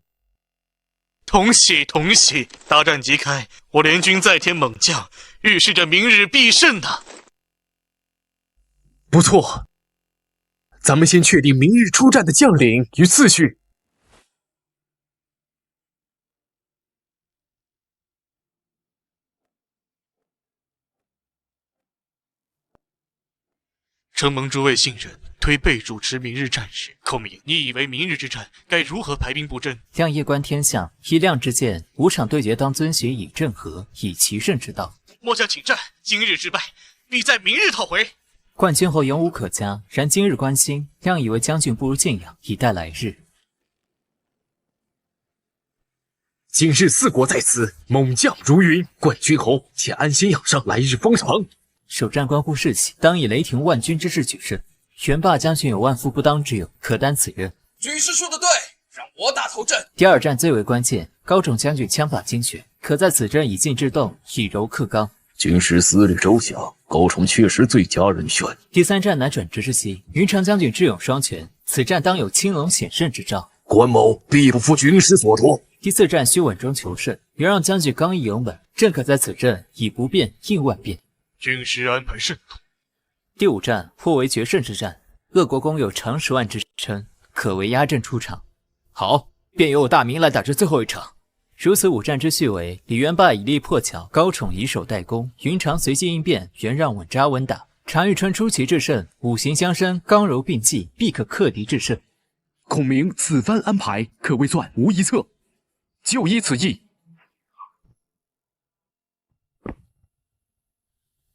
Speaker 8: 同喜同喜！大战即开，我联军再添猛将，预示着明日必胜呐！
Speaker 6: 不错，咱们先确定明日出战的将领与次序。
Speaker 8: 承蒙诸位信任，推备主持明日战事。孔明，你以为明日之战该如何排兵布阵？
Speaker 5: 亮夜观天象，以亮之见，5场对决当遵循以阵合、以奇胜之道。
Speaker 8: 末将请战，今日之败，必在明日讨回。
Speaker 5: 冠军后勇武可嘉，然今日关心，亮以为将军不如敬仰，以待来日。
Speaker 6: 今日4国在此，猛将如云，冠军侯且安心养伤，来日方长。
Speaker 5: 首战关乎士气，当以雷霆万钧之势取胜。袁霸将军有万夫不当之勇，可担此任。
Speaker 12: 军师说的对，让我打头阵。
Speaker 5: 第2战最为关键，高种将军枪法精确，可在此阵以静制动，以柔克刚。
Speaker 7: 军师思虑周详，高崇确实最佳人选。
Speaker 5: 第3战乃转折之机，云长将军智勇双全，此战当有青龙显胜之兆。
Speaker 7: 关某必不负军师所托。
Speaker 5: 第4战需稳中求胜，袁让将军刚毅勇猛，正可在此阵以不变应万变。
Speaker 8: 军师安排甚妥。
Speaker 5: 第5战颇为决胜之战，鄂国公有长10万之称，可为压阵出场。好，便由我大明来打这最后一场。如此5战之序为：李元霸以力破巧，高宠以守代攻，云长随机应变，袁让稳扎稳打。常遇春出奇制胜，5行相生，刚柔并济，必可克敌制胜。
Speaker 6: 孔明此番安排可谓算无一策，就依此意。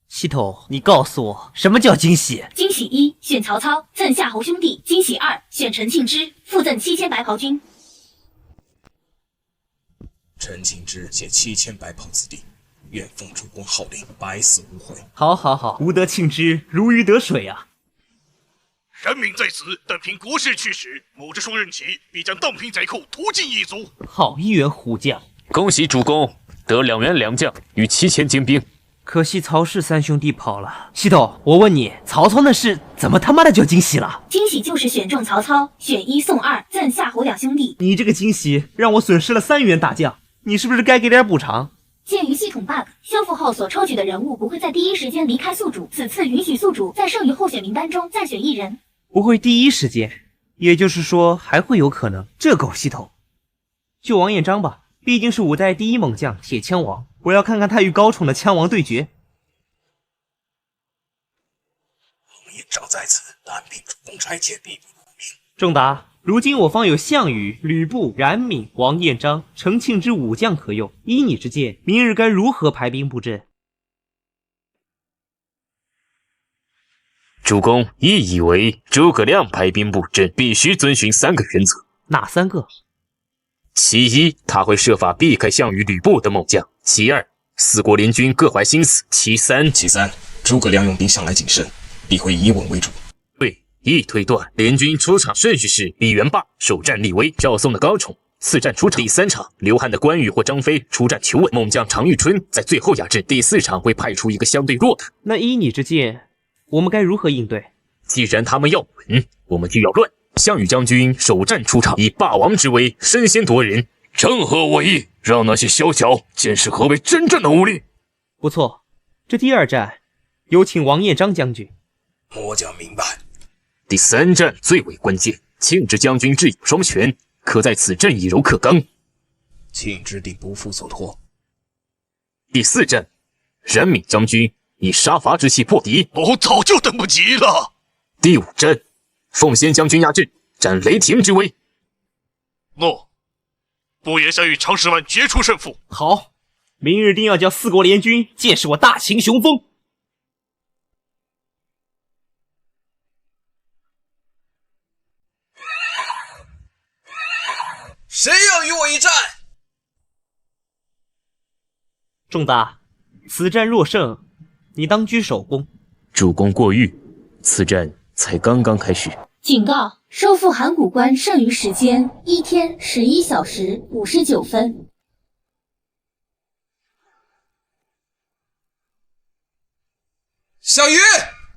Speaker 9: 系统，你告诉我，什么叫惊喜？
Speaker 4: 惊喜1，选曹操赠夏侯兄弟；惊喜2，选陈庆之，附赠7000白袍军。
Speaker 12: 陈庆之携7000白袍子弟，愿奉主公号令，百死无悔。
Speaker 9: 好，好，好，吾得庆之，如鱼得水啊！
Speaker 8: 冉闵在此，但凭国师驱使，某这双刃旗必将荡平贼寇，屠尽一族。
Speaker 9: 好一员虎将！
Speaker 6: 恭喜主公得2员良将与7000精兵。
Speaker 9: 可惜曹氏3兄弟跑了。系统，我问你，曹操那事怎么他妈的就惊喜了？
Speaker 4: 惊喜就是选中曹操，选1送2，赠夏侯2兄弟。
Speaker 9: 你这个惊喜让我损失了3员大将，你是不是该给点补偿？
Speaker 4: 鉴于系统 bug， 修复后所抽取的人物不会在第一时间离开宿主，此次允许宿主在剩余候选名单中再选1人。
Speaker 9: 不会第一时间，也就是说还会有可能。这狗系统，就王彦章吧，毕竟是5代第1猛将，铁枪王。我要看看他与高宠的枪王对决。
Speaker 12: 王彦章在此，但凭主公差遣，必不顾命。
Speaker 9: 仲达，如今我方有项羽、吕布、冉闵、王彦章、陈庆之5将可用，依你之见，明日该如何排兵布阵？
Speaker 7: 主公一以为诸葛亮排兵布阵必须遵循3个原则。
Speaker 9: 哪3个？
Speaker 7: 其一，他会设法避开项羽、吕布的猛将；其二，4国联军各怀心思；其三，
Speaker 12: 诸葛亮用兵向来谨慎，必会以稳为主。
Speaker 7: 对，一推断，联军出场顺序是：李元霸首战立威，赵宋的高宠次战出场；第3场，刘汉的关羽或张飞出战求稳，猛将常遇春在最后压阵；第4场会派出一个相对弱的。
Speaker 9: 那依你之见，我们该如何应对？
Speaker 7: 既然他们要稳，我们就要乱。项羽将军首战出场，以霸王之威身先夺人，
Speaker 6: 正合我意，让那些宵小见识何为真正的武力。
Speaker 9: 不错，这第2战有请王彦章将军。
Speaker 12: 末将明白。
Speaker 7: 第3战最为关键，庆之将军智勇双全，可在此阵以柔克刚。
Speaker 12: 庆之定不负所托。
Speaker 7: 第4战，冉闵将军以杀伐之气破敌，
Speaker 8: 我早就等不及了。
Speaker 7: 第5战，奉先将军压阵，展雷霆之威。
Speaker 8: 诺，不言下与常10万决出胜负。
Speaker 9: 好，明日定要叫4国联军见识我大秦雄风。
Speaker 2: 谁要与我一战？
Speaker 9: 仲大，此战若胜，你当居首功。
Speaker 7: 主公过誉，此战才刚刚开始。
Speaker 4: 警告：收复函谷关剩余时间1天11小时59分。
Speaker 2: 小鱼，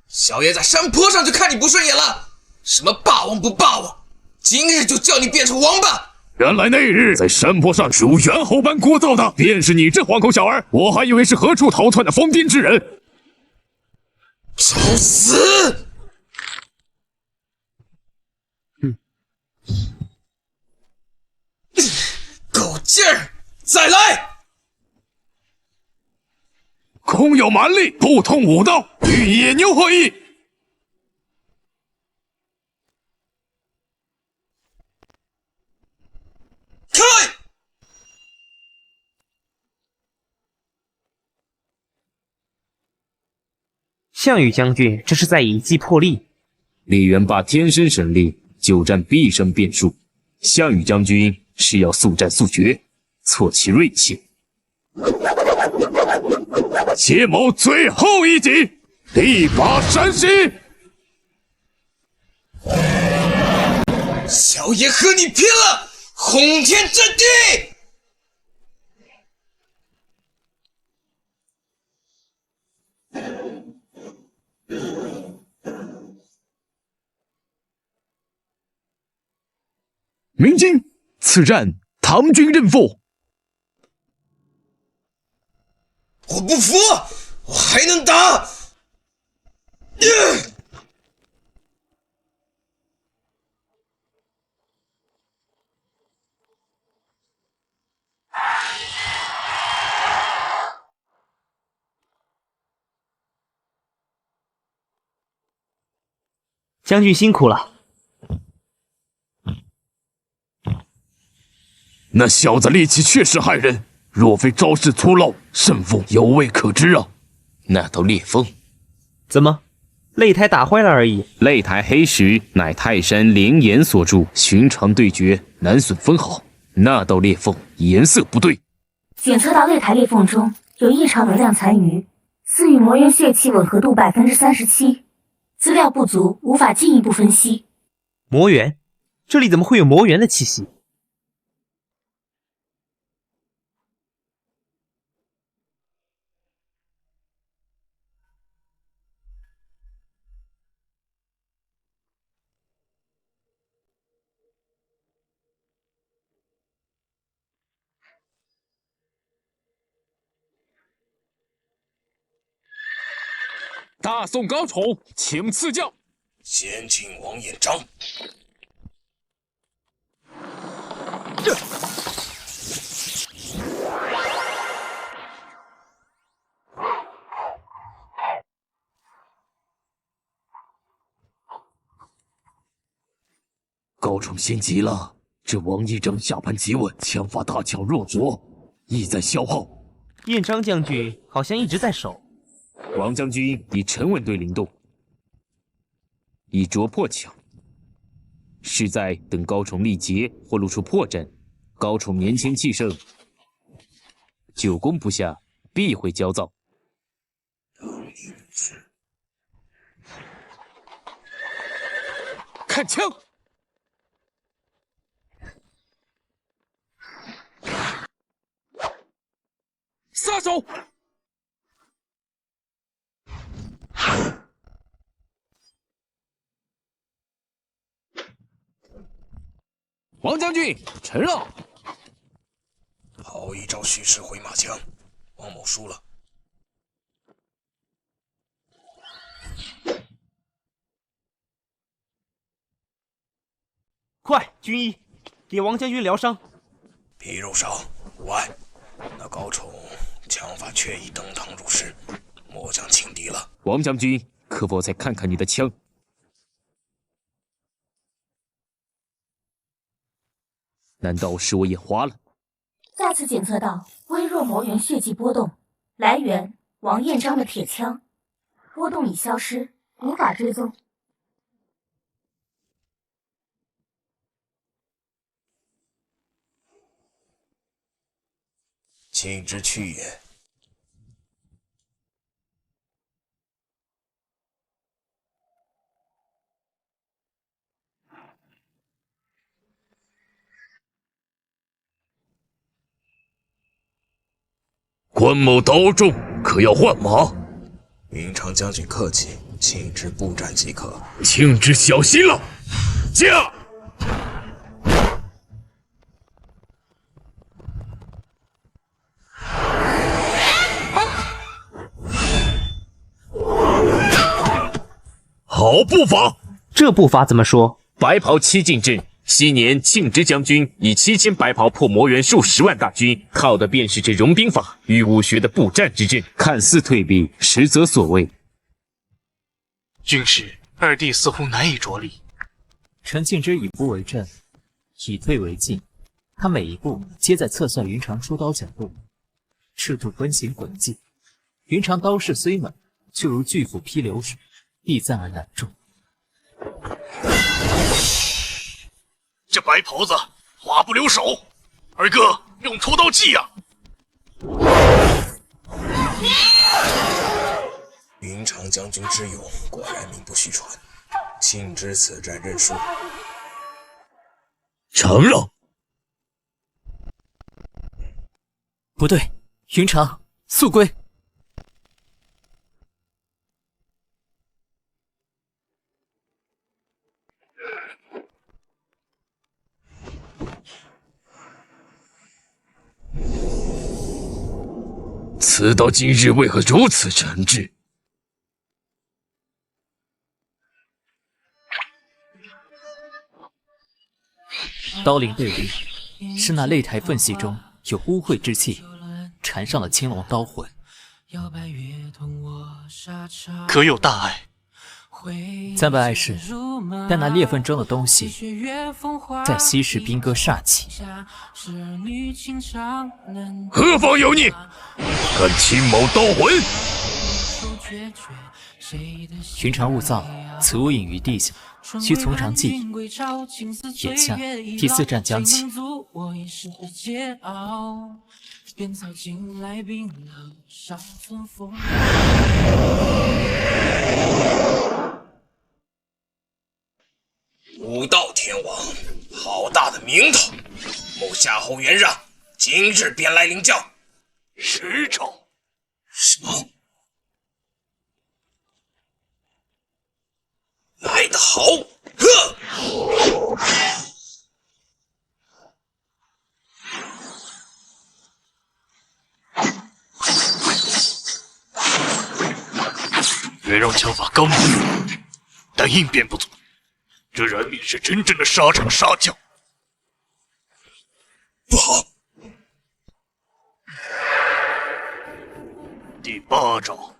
Speaker 2: 小爷在山坡上就看你不顺眼了，什么霸王不霸王，今日就叫你变成王八！
Speaker 6: 原来那日在山坡上如猿猴般聒噪的，便是你这黄口小儿！我还以为是何处逃窜的疯癫之人。
Speaker 2: 找死！够劲儿，再来！
Speaker 6: 空有蛮力，不通武道，与野牛何异？
Speaker 2: 开！
Speaker 9: 项羽将军这是在以计破例。
Speaker 7: 李元霸天生神力，久战必生变数。项羽将军是要速战速决，挫其锐气。
Speaker 6: 且谋最后一击，力拔山兮！
Speaker 2: 小爷和你拼了，轰天震地！
Speaker 6: 鸣金，此战唐军认负。
Speaker 2: 我不服，我还能打！
Speaker 9: 将军辛苦了。
Speaker 6: 那小子力气确实骇人，若非招式粗陋，胜负犹未可知啊！
Speaker 7: 那道裂缝，
Speaker 9: 怎么？擂台打坏了而已。
Speaker 7: 擂台黑石乃泰山连岩所铸，寻常对决难损分毫。那道裂缝颜色不对，
Speaker 4: 检测到擂台裂缝中有异常能量残余，似与魔元血气吻合度37%，资料不足，无法进一步分析。
Speaker 9: 魔元？这里怎么会有魔元的气息？
Speaker 6: 大宋高宠，请赐教。
Speaker 12: 先请王彦章。
Speaker 6: 高宠心急了，这王一征下盘极稳，枪法大巧若拙，意在消耗。
Speaker 9: 彦章将军好像一直在守。
Speaker 7: 王将军以沉稳队领动。以啄破墙。是在等高宠力竭或露出破绽，高宠年轻气盛，久攻不下，必会焦躁。看枪！撒手！王将军，臣让。
Speaker 12: 好一招虚实回马枪，王某输了。
Speaker 9: 快，军医，给王将军疗伤。
Speaker 12: 皮肉少，无碍。那高宠枪法确已登堂入室，末将轻敌了。
Speaker 7: 王将军，可否再看看你的枪？难道是我眼花了？
Speaker 4: 再次检测到微弱魔源血迹波动，来源王彦章的铁枪，波动已消失，无法追踪。
Speaker 12: 请之去也。
Speaker 8: 关某刀重，可要换马？
Speaker 12: 云长将军客气，请之步战即可。
Speaker 8: 请之小心了。驾！好步伐！
Speaker 9: 这步伐怎么说？
Speaker 7: 白袍七进阵。昔年庆之将军以7000白袍破魔猿数10万大军，靠的便是这融兵法与武学的步战之阵，看似退避，实则所谓。
Speaker 8: 军师，二弟似乎难以着力。
Speaker 5: 陈庆之以步为阵，以退为进，他每一步皆在测算云长出刀角度，制度分行轨迹。云长刀势虽猛，就如巨斧劈流水，必赞而难中。
Speaker 8: 这白袍子花不留手，二哥用屠刀计呀！
Speaker 12: 云长将军之勇，果然名不虚传。庆之此战认输。
Speaker 8: 承让。
Speaker 5: 不对，云长速归。
Speaker 8: 此刀今日为何如此沉滞？
Speaker 5: 刀灵对立，是那擂台缝隙中有污秽之气，缠上了青龙刀魂。
Speaker 8: 可有大碍？
Speaker 5: 暂不碍事，但那裂缝中的东西在稀释兵戈煞气。
Speaker 8: 何方有逆？敢侵某刀魂！
Speaker 5: 云长勿躁，此物隐于地下，需从长计议。眼下第4战将起。
Speaker 12: 武道天王，好大的名头！某夏侯元让，今日便来领教。
Speaker 8: 实招。
Speaker 12: 什么？来得好！呵！
Speaker 8: 元让枪法高明，但应变不足。这然便是真正的沙场杀将。
Speaker 12: 不好！
Speaker 8: 第8招，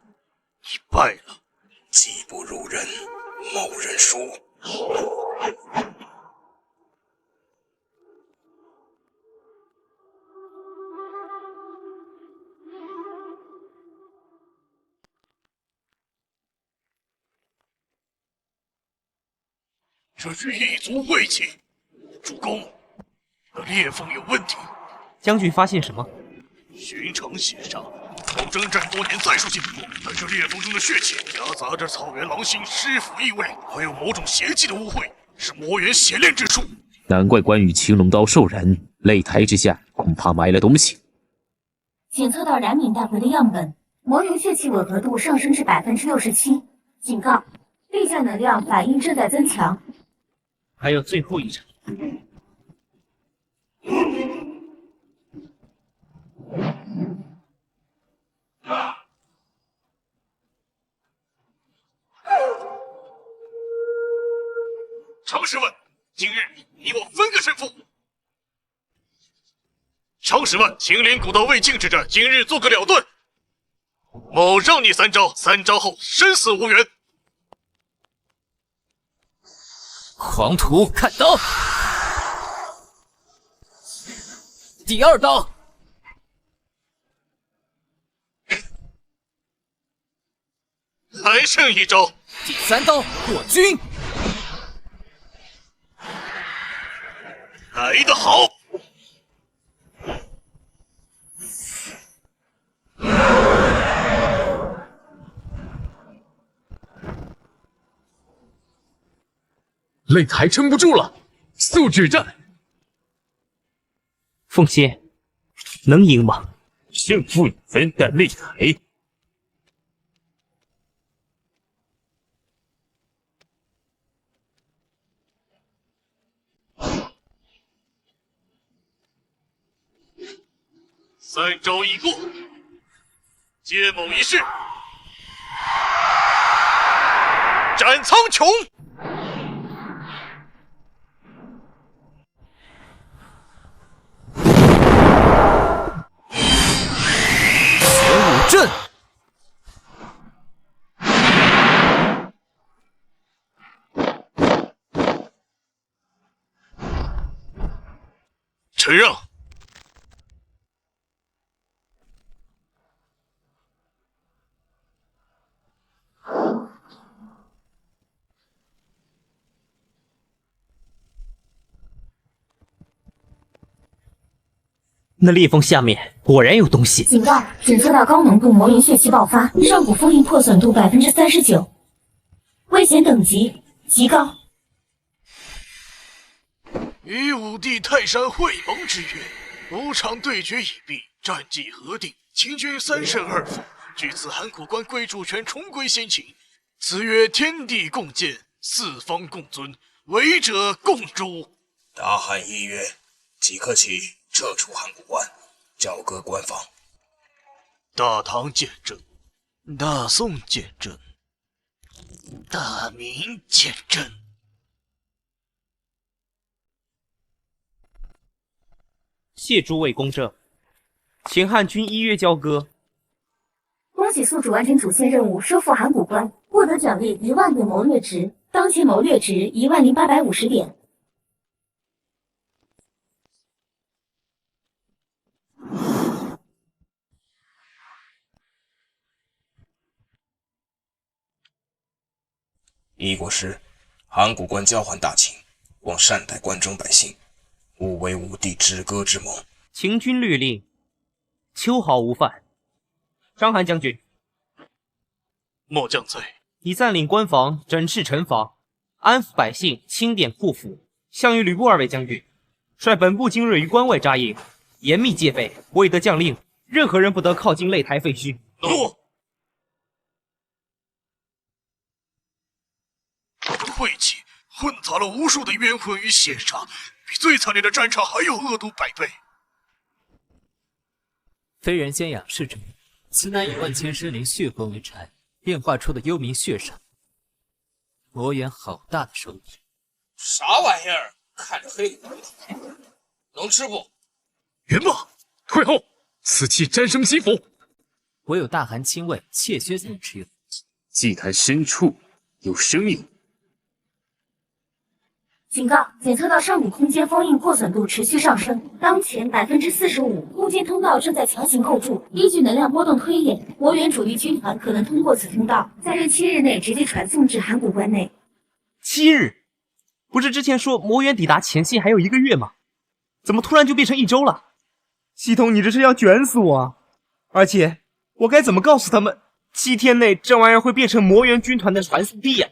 Speaker 8: 你败了。
Speaker 12: 技不如人，某人输。
Speaker 8: 这是异族晦气。主公，那裂缝有问题。
Speaker 9: 将军发现什么？
Speaker 8: 寻常血杀，后征战多年载数进步，但这裂缝中的血气夹杂着草原狼性尸腐异味，还有某种邪气的污秽，是魔猿邪炼之处。
Speaker 6: 难怪关羽青龙刀受燃，擂台之下恐怕埋了东西。
Speaker 4: 检测到燃敏大葵的样本，魔猿血气吻合度上升至67%。警告，地下能量反应正在增强。
Speaker 9: 还有最后一场。
Speaker 8: 常识问，今日你我分个胜负。常识问，秦岭古道未尽之战，今日做个了断。某让你3招，3招后生死无缘。
Speaker 3: 狂徒看刀，第2刀，
Speaker 8: 还剩1招，
Speaker 3: 第3刀破军。
Speaker 8: 来得好！
Speaker 6: 擂台撑不住了，速止战！
Speaker 9: 凤仙，能赢吗？
Speaker 6: 胜负已分，但擂台。
Speaker 8: 3招已过，接某一式，斩苍穹。
Speaker 3: 玄武阵，
Speaker 8: 承让。
Speaker 9: 那裂缝下面果然有东西。
Speaker 4: 警告，检测到高浓度魔猿血气爆发，上古封印破损度39%，危险等级极高。
Speaker 8: 与武帝泰山会盟之约，5场对决已毕，战绩核定，秦军3胜2负。据此函谷关归主权重归先秦，此曰天地共鉴，四方共尊，违者共诛。
Speaker 12: 大汉一约，即刻起撤出函谷关，交割关防。
Speaker 8: 大唐见证，大宋见证，大明见证。
Speaker 9: 谢诸位公正，秦汉军一约交割。
Speaker 4: 恭喜宿主完成主线任务，收复函谷关，获得奖励1万点谋略值，当前谋略值10850点。
Speaker 12: 一国师，函谷关交还大秦，望善待关中百姓，勿为武帝止戈之谋。
Speaker 9: 秦军律令，秋毫无犯。章邯将军，
Speaker 8: 末将在。
Speaker 9: 你暂领关防，整治城防，安抚百姓，清点库府。项羽、吕布2位将军，率本部精锐于关外扎营，严密戒备。未得将令，任何人不得靠近擂台废墟。
Speaker 8: 诺。这种晦气混杂了无数的冤魂与血杀，比最惨烈的战场还要恶毒100倍。
Speaker 5: 非人先仰视者，此乃以万千生灵血魂为缠，变化出的幽冥血煞。魔猿好大的手笔！
Speaker 12: 啥玩意儿？看着黑乎乎，能吃不？
Speaker 6: 元霸，退后！此气沾生肌肤，
Speaker 5: 唯有大寒亲卫怯薛才能持有。
Speaker 7: 祭坛深处有声音。
Speaker 4: 警告，检测到上古空间封印破损度持续上升，当前45%，空间通道正在强行构筑。依据能量波动推演，魔猿主力军团可能通过此通道，在这7日内直接传送至函谷关内。
Speaker 9: 7日，不是之前说魔猿抵达前线还有1个月吗？怎么突然就变成1周了？系统，你这是要卷死我啊！而且我该怎么告诉他们，7天内这玩意儿会变成魔猿军团的传送地呀？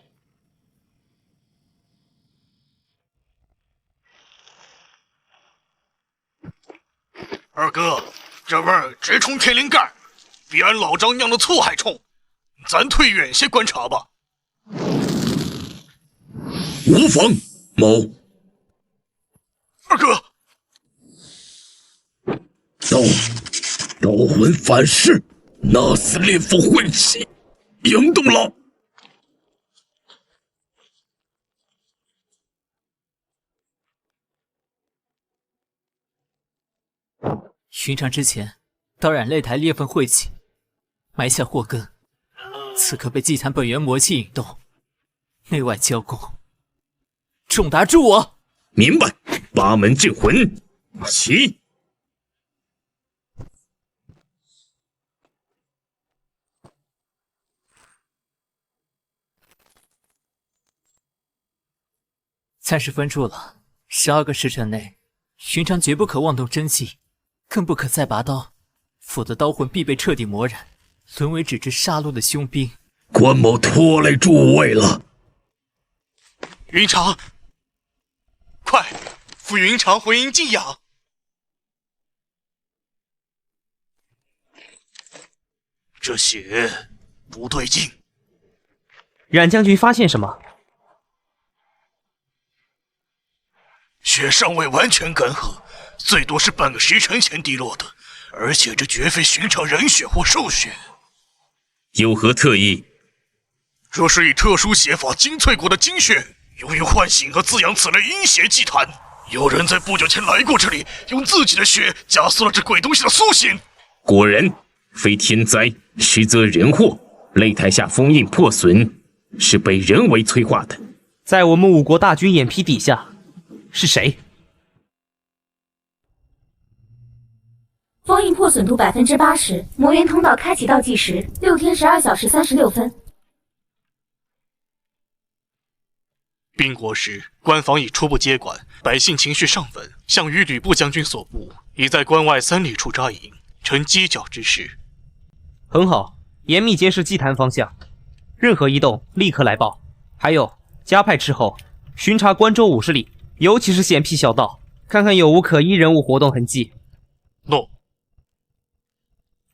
Speaker 8: 二哥，这味儿直冲天灵盖，比俺老张酿的醋还冲，咱退远些观察吧。
Speaker 6: 无妨，某。
Speaker 8: 二哥，
Speaker 6: 刀魂反噬，那死烈风晦气，迎动了。
Speaker 5: 寻常之前，刀染擂台裂缝晦气，埋下祸根。此刻被祭坛本源魔气引动，内外交攻，重达助我。
Speaker 7: 明白。八门镇魂，起！
Speaker 5: 暂时分住了，12个时辰内，寻常绝不可妄动真气，更不可再拔刀，否则刀魂必被彻底磨染，沦为只知杀戮的凶兵。
Speaker 6: 关某拖累诸位了。
Speaker 8: 云长，快赴云长回营静养。这血不对劲。
Speaker 9: 冉将军发现什么？
Speaker 8: 血尚未完全干涸，最多是半个时辰前滴落的，而且这绝非寻常人血或兽血。
Speaker 7: 有何特意？
Speaker 8: 若是以特殊血法精粹过的精血，用于唤醒和滋养此类阴邪祭坛。有人在不久前来过这里，用自己的血加速了这鬼东西的苏醒。
Speaker 7: 果然，非天灾，实则人祸。擂台下封印破损，是被人为催化的。
Speaker 9: 在我们5国大军眼皮底下，是谁？
Speaker 4: 封印破损度80%，魔源通道开启倒计时6天12小时36分。
Speaker 8: 兵国时，关防已初步接管，百姓情绪尚稳。项羽吕布将军所部已在关外3里处扎营，呈犄角之势。
Speaker 9: 很好，严密监视祭坛方向，任何移动立刻来报。还有，加派斥候，巡查关州50里，尤其是险僻小道，看看有无可疑人物活动痕迹。
Speaker 8: 诺。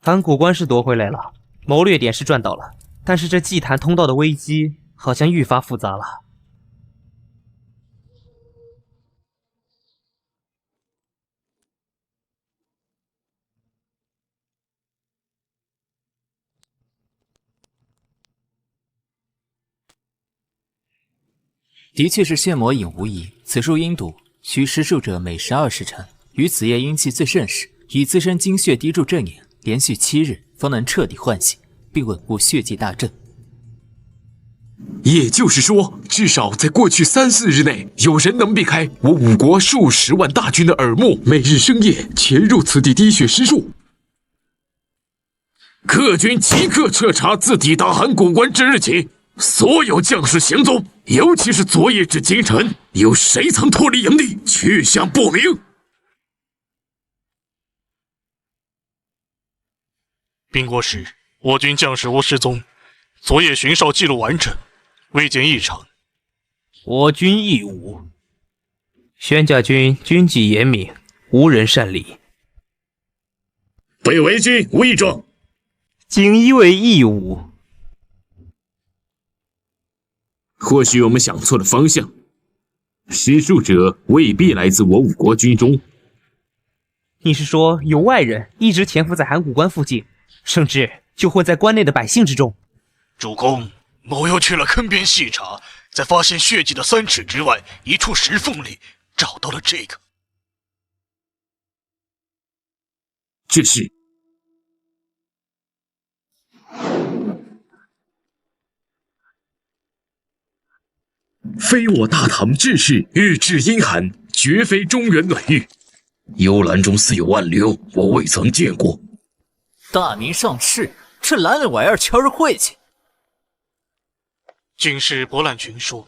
Speaker 9: 函谷关是夺回来了，谋略点是赚到了，但是这祭坛通道的危机好像愈发复杂了。
Speaker 5: 的确是血魔影无疑，此术阴毒，需施术者每12时辰，于此夜阴气最盛时，以自身精血滴注阵眼，连续7日方能彻底唤醒，并稳固血迹大阵。
Speaker 6: 也就是说，至少在过去3、4日内，有人能避开我5国数10万大军的耳目，每日深夜潜入此地滴血施术。客军即刻彻查自抵达函谷关之日起，所有将士行踪，尤其是昨夜至今晨，有谁曾脱离营地，去向不明。
Speaker 8: 兵国时，我军将士无失踪，昨夜巡哨记录完整，未见异常。
Speaker 9: 我军义武，宣家军军纪严明，无人擅离。
Speaker 6: 北围军无异状，
Speaker 9: 锦衣卫义武。
Speaker 6: 或许我们想错了方向，施术者未必来自我5国军中。
Speaker 9: 你是说有外人一直潜伏在函谷关附近，甚至就混在关内的百姓之中？
Speaker 8: 主公，某又去了坑边细查，在发现血迹的3尺之外一处石缝里找到了这个。
Speaker 6: 这是非我大唐志士御制阴寒，绝非中原暖玉。幽兰中似有暗流，我未曾见过。
Speaker 5: 大明上敕，这蓝脸玩意儿悄日晦气。
Speaker 8: 军师博览群书，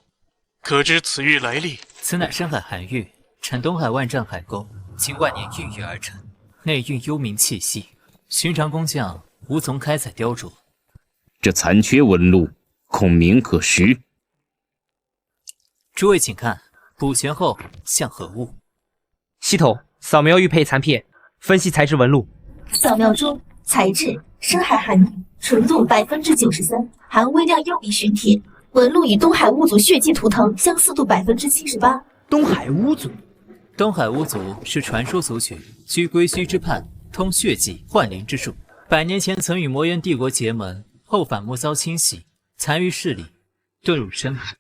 Speaker 8: 可知此玉来历
Speaker 5: 此乃深海寒玉，产东海万丈海沟，经万年孕育而成，内蕴幽冥气息，寻常工匠无从开采雕琢。
Speaker 7: 这残缺纹路，孔明可识。
Speaker 5: 诸位请看，补全后像何物？
Speaker 9: 系统扫描玉佩残片，分析材质纹路。
Speaker 4: 扫描中，材质深海寒玉，纯度93%，含微量幽冥玄铁，纹路与东海巫族血迹图腾相似度78%。
Speaker 9: 东海巫族，
Speaker 5: 东海巫族是传说族群，居归墟之畔，通血迹幻灵之术。100年前曾与魔元帝国结盟，后反目遭侵袭，残余势力遁入深海。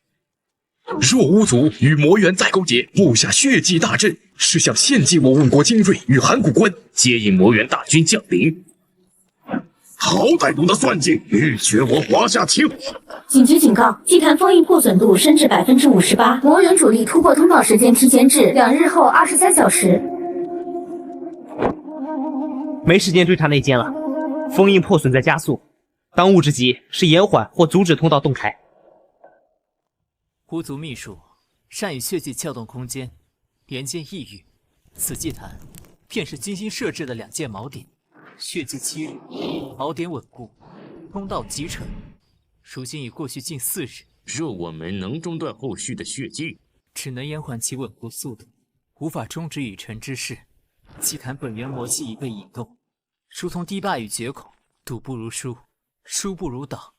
Speaker 6: 若巫族与魔元再勾结，布下血祭大阵，是想献祭我兀国精锐与函谷关，
Speaker 7: 接应魔元大军降临。
Speaker 6: 好歹毒的算计，欲绝我华夏情！
Speaker 4: 紧急警告！祭坛封印破损度升至58%，魔元主力突破通道时间提前至2日后23小时。
Speaker 9: 没时间追查内奸了，封印破损在加速，当务之急是延缓或阻止通道洞开。
Speaker 5: 巫族秘术善与血迹撬动空间，连接异域。此祭坛便是精心设置的2件锚点，血迹7日，锚点稳固，通道集成。如今已过去近4日，
Speaker 7: 若我们能中断后续的血迹，
Speaker 5: 只能延缓其稳固速度，无法终止已成之事。祭坛本源魔气已被引动，如同堤坝与决孔，堵不如疏，疏不如挡。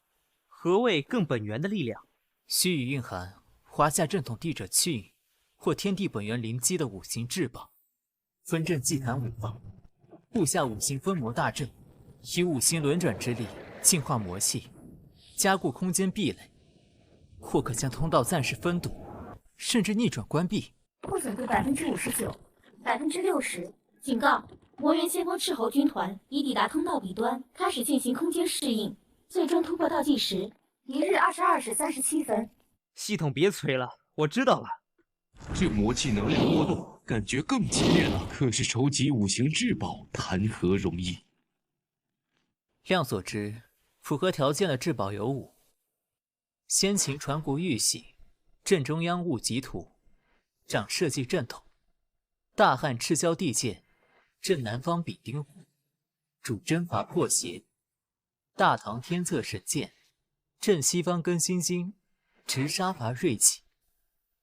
Speaker 9: 何谓更本源的力量？
Speaker 5: 须臾蕴含华夏正统帝者气运或天地本源灵机的5行至宝，分镇祭坛5方，布下5行分魔大阵，以5行轮转之力净化魔气，加固空间壁垒，或可将通道暂时封堵，甚至逆转关闭。
Speaker 4: 破损度59%、60%。警告：魔元先锋赤猴军团已抵达通道彼端，开始进行空间适应，最终突破倒计时1日22时37分。
Speaker 9: 系统别催了，我知道了。
Speaker 6: 这魔气能量波动，感觉更激烈了。可是筹集5行至宝，谈何容易？
Speaker 5: 量所知，符合条件的至宝有5：先秦传国玉玺、正中央戊己土、掌社稷正统、大汉赤霄帝剑、正南方比丁虎、主征伐破邪、大唐天策神剑、正西方更新经、直杀伐锐戟、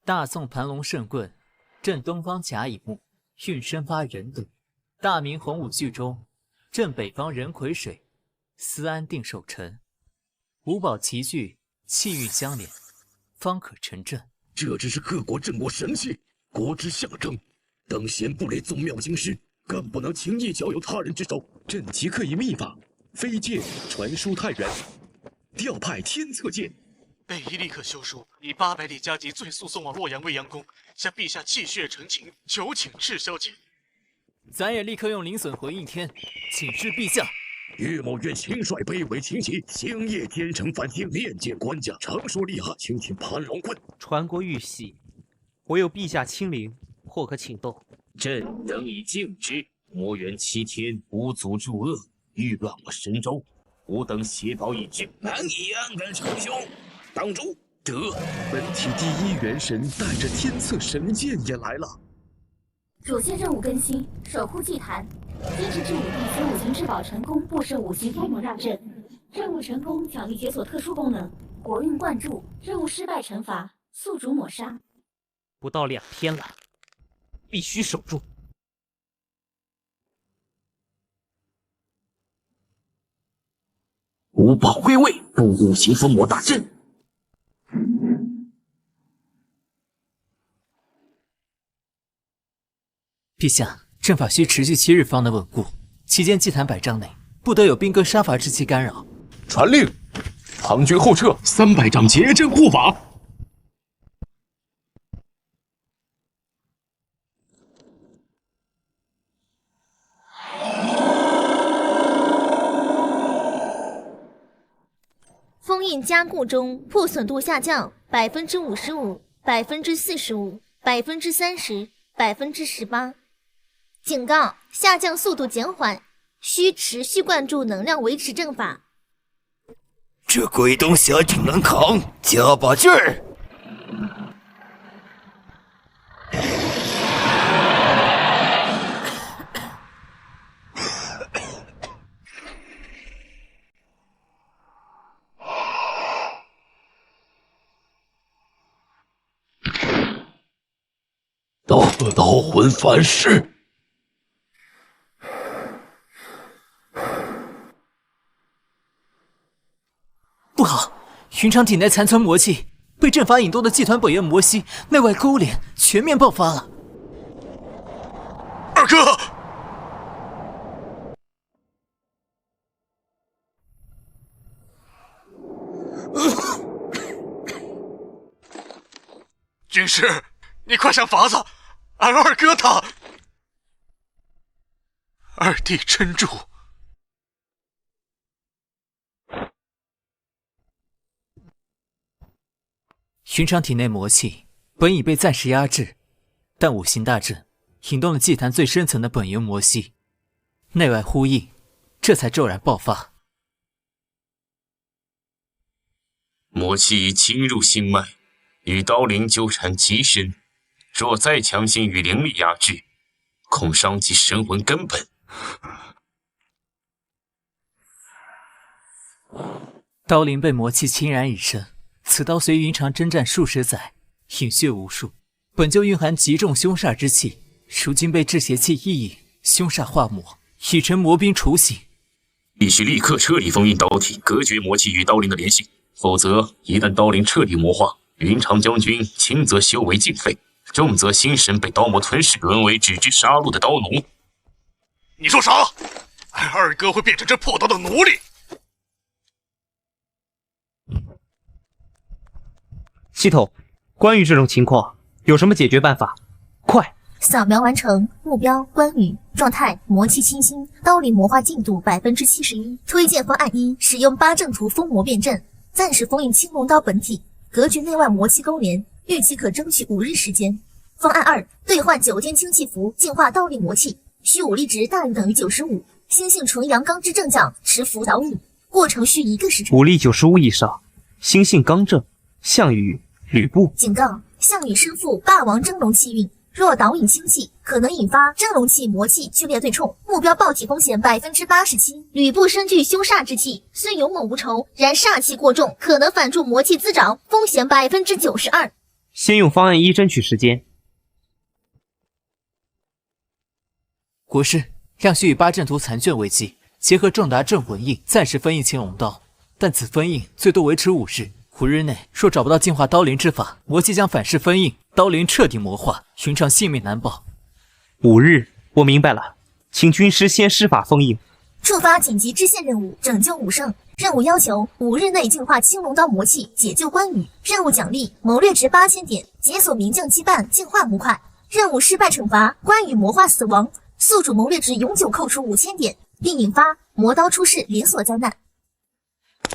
Speaker 5: 大宋盘龙圣棍、正东方甲乙木、运生发人等、大明洪武巨钟、正北方人癸水、思安定守城。5宝齐聚，气运相连，方可成阵。
Speaker 6: 这只是各国镇国神器，国之象征。等闲不累宗庙经师，更不能轻易交由他人之手。朕即刻以秘法飞剑传输太原，调派天策剑。
Speaker 8: 备一立刻修书，以800里加急最速送往洛阳未央宫，向陛下泣血陈情，求请赤霄剑。
Speaker 5: 咱也立刻用灵隼回应天，请示陛下。
Speaker 6: 岳某愿亲率卑微轻骑，星夜天城繁星，面见官家，常说厉害，倾听盘龙棍。
Speaker 9: 传国玉玺，唯有陛下亲临，或可请动。
Speaker 7: 朕等以敬之。魔元7天，巫族助恶，欲乱我神州，吾等携刀一致，难以安敢逞凶。当主，得。
Speaker 6: 本体第1元神带着天策神剑也来了。
Speaker 4: 主线任务更新，守护祭坛，坚持至5地此5行至宝成功布设5行封魔大阵。任务成功，奖励解锁特殊功能，国运灌注；任务失败，惩罚宿主抹杀。
Speaker 9: 不到2天了，必须守住。
Speaker 6: 5宝归位，布5行封魔大阵。
Speaker 5: 陛下，阵法需持续7日方能稳固，期间祭坛100丈内不得有兵戈杀伐之气干扰。
Speaker 6: 传令，唐军后撤，300丈结阵护法。
Speaker 10: 封印加固中，破损度下降55%、45%、30%、18%。警告：下降速度减缓，需持续灌注能量维持阵法。
Speaker 3: 这鬼东西还挺难扛，加把劲儿！
Speaker 6: 刀魂反噬。
Speaker 5: 不好，云长体内残存魔气被阵法引动的祭团本源魔息内外勾连，全面爆发了。
Speaker 8: 二哥，军师，你快想法子，俺二哥他……二弟撑住！
Speaker 5: 云长体内魔气本已被暂时压制，但五行大阵引动了祭坛最深层的本源魔息，内外呼应，这才骤然爆发。
Speaker 7: 魔气已侵入心脉，与刀灵纠缠极深，若再强行与灵力压制，恐伤及神魂根本。
Speaker 5: 刀灵被魔气侵染已深，此刀随云长征战数十载，饮血无数，本就蕴含极重凶煞之气，如今被制邪气一引，凶煞化魔，已成魔兵雏形。
Speaker 7: 必须立刻彻底封印刀体，隔绝魔气与刀灵的联系，否则一旦刀灵彻底魔化，云长将军轻则修为尽废，重则心神被刀魔吞噬，沦为只知杀戮的刀奴。
Speaker 8: 你说啥？俺二哥会变成这破刀的奴隶？
Speaker 9: 系统，关于这种情况有什么解决办法？快！
Speaker 10: 扫描完成，目标关羽，状态魔气清新，刀灵魔化进度71%。推荐方案1：使用八阵图封魔变阵，暂时封印青龙刀本体，隔绝内外魔气勾连，预期可争取5日时间。方案2：兑换9天清气符，净化刀灵魔气，需武力值大于等于95，心性纯阳刚之正将持符导引，过程需1个时辰。
Speaker 9: 武力95以上，心性刚正，项羽、吕布。
Speaker 10: 警告：项羽身负霸王真龙气运，若导引清气，可能引发真龙气魔气剧烈对冲，目标爆体风险87%。吕布身具凶煞之气，虽勇猛无仇，然煞气过重，可能反助魔气滋长，风险92%。
Speaker 9: 先用方案1争取时间。
Speaker 5: 国师，让须以八阵图残卷为基，结合重达镇魂印，暂时封印青龙刀，但此封印最多维持5日。5日内若找不到净化刀灵之法，魔气将反噬封印，刀灵彻底魔化，寻常性命难保。
Speaker 9: 5日，我明白了，请军师先施法封印。
Speaker 10: 触发紧急支线任务，拯救武圣。任务要求5日内净化青龙刀魔气，解救关羽。任务奖励谋略值8000点，解锁名将羁绊，净化模块。任务失败惩罚关羽魔化死亡，宿主谋略值永久扣除5000点，并引发魔刀出世连锁灾难。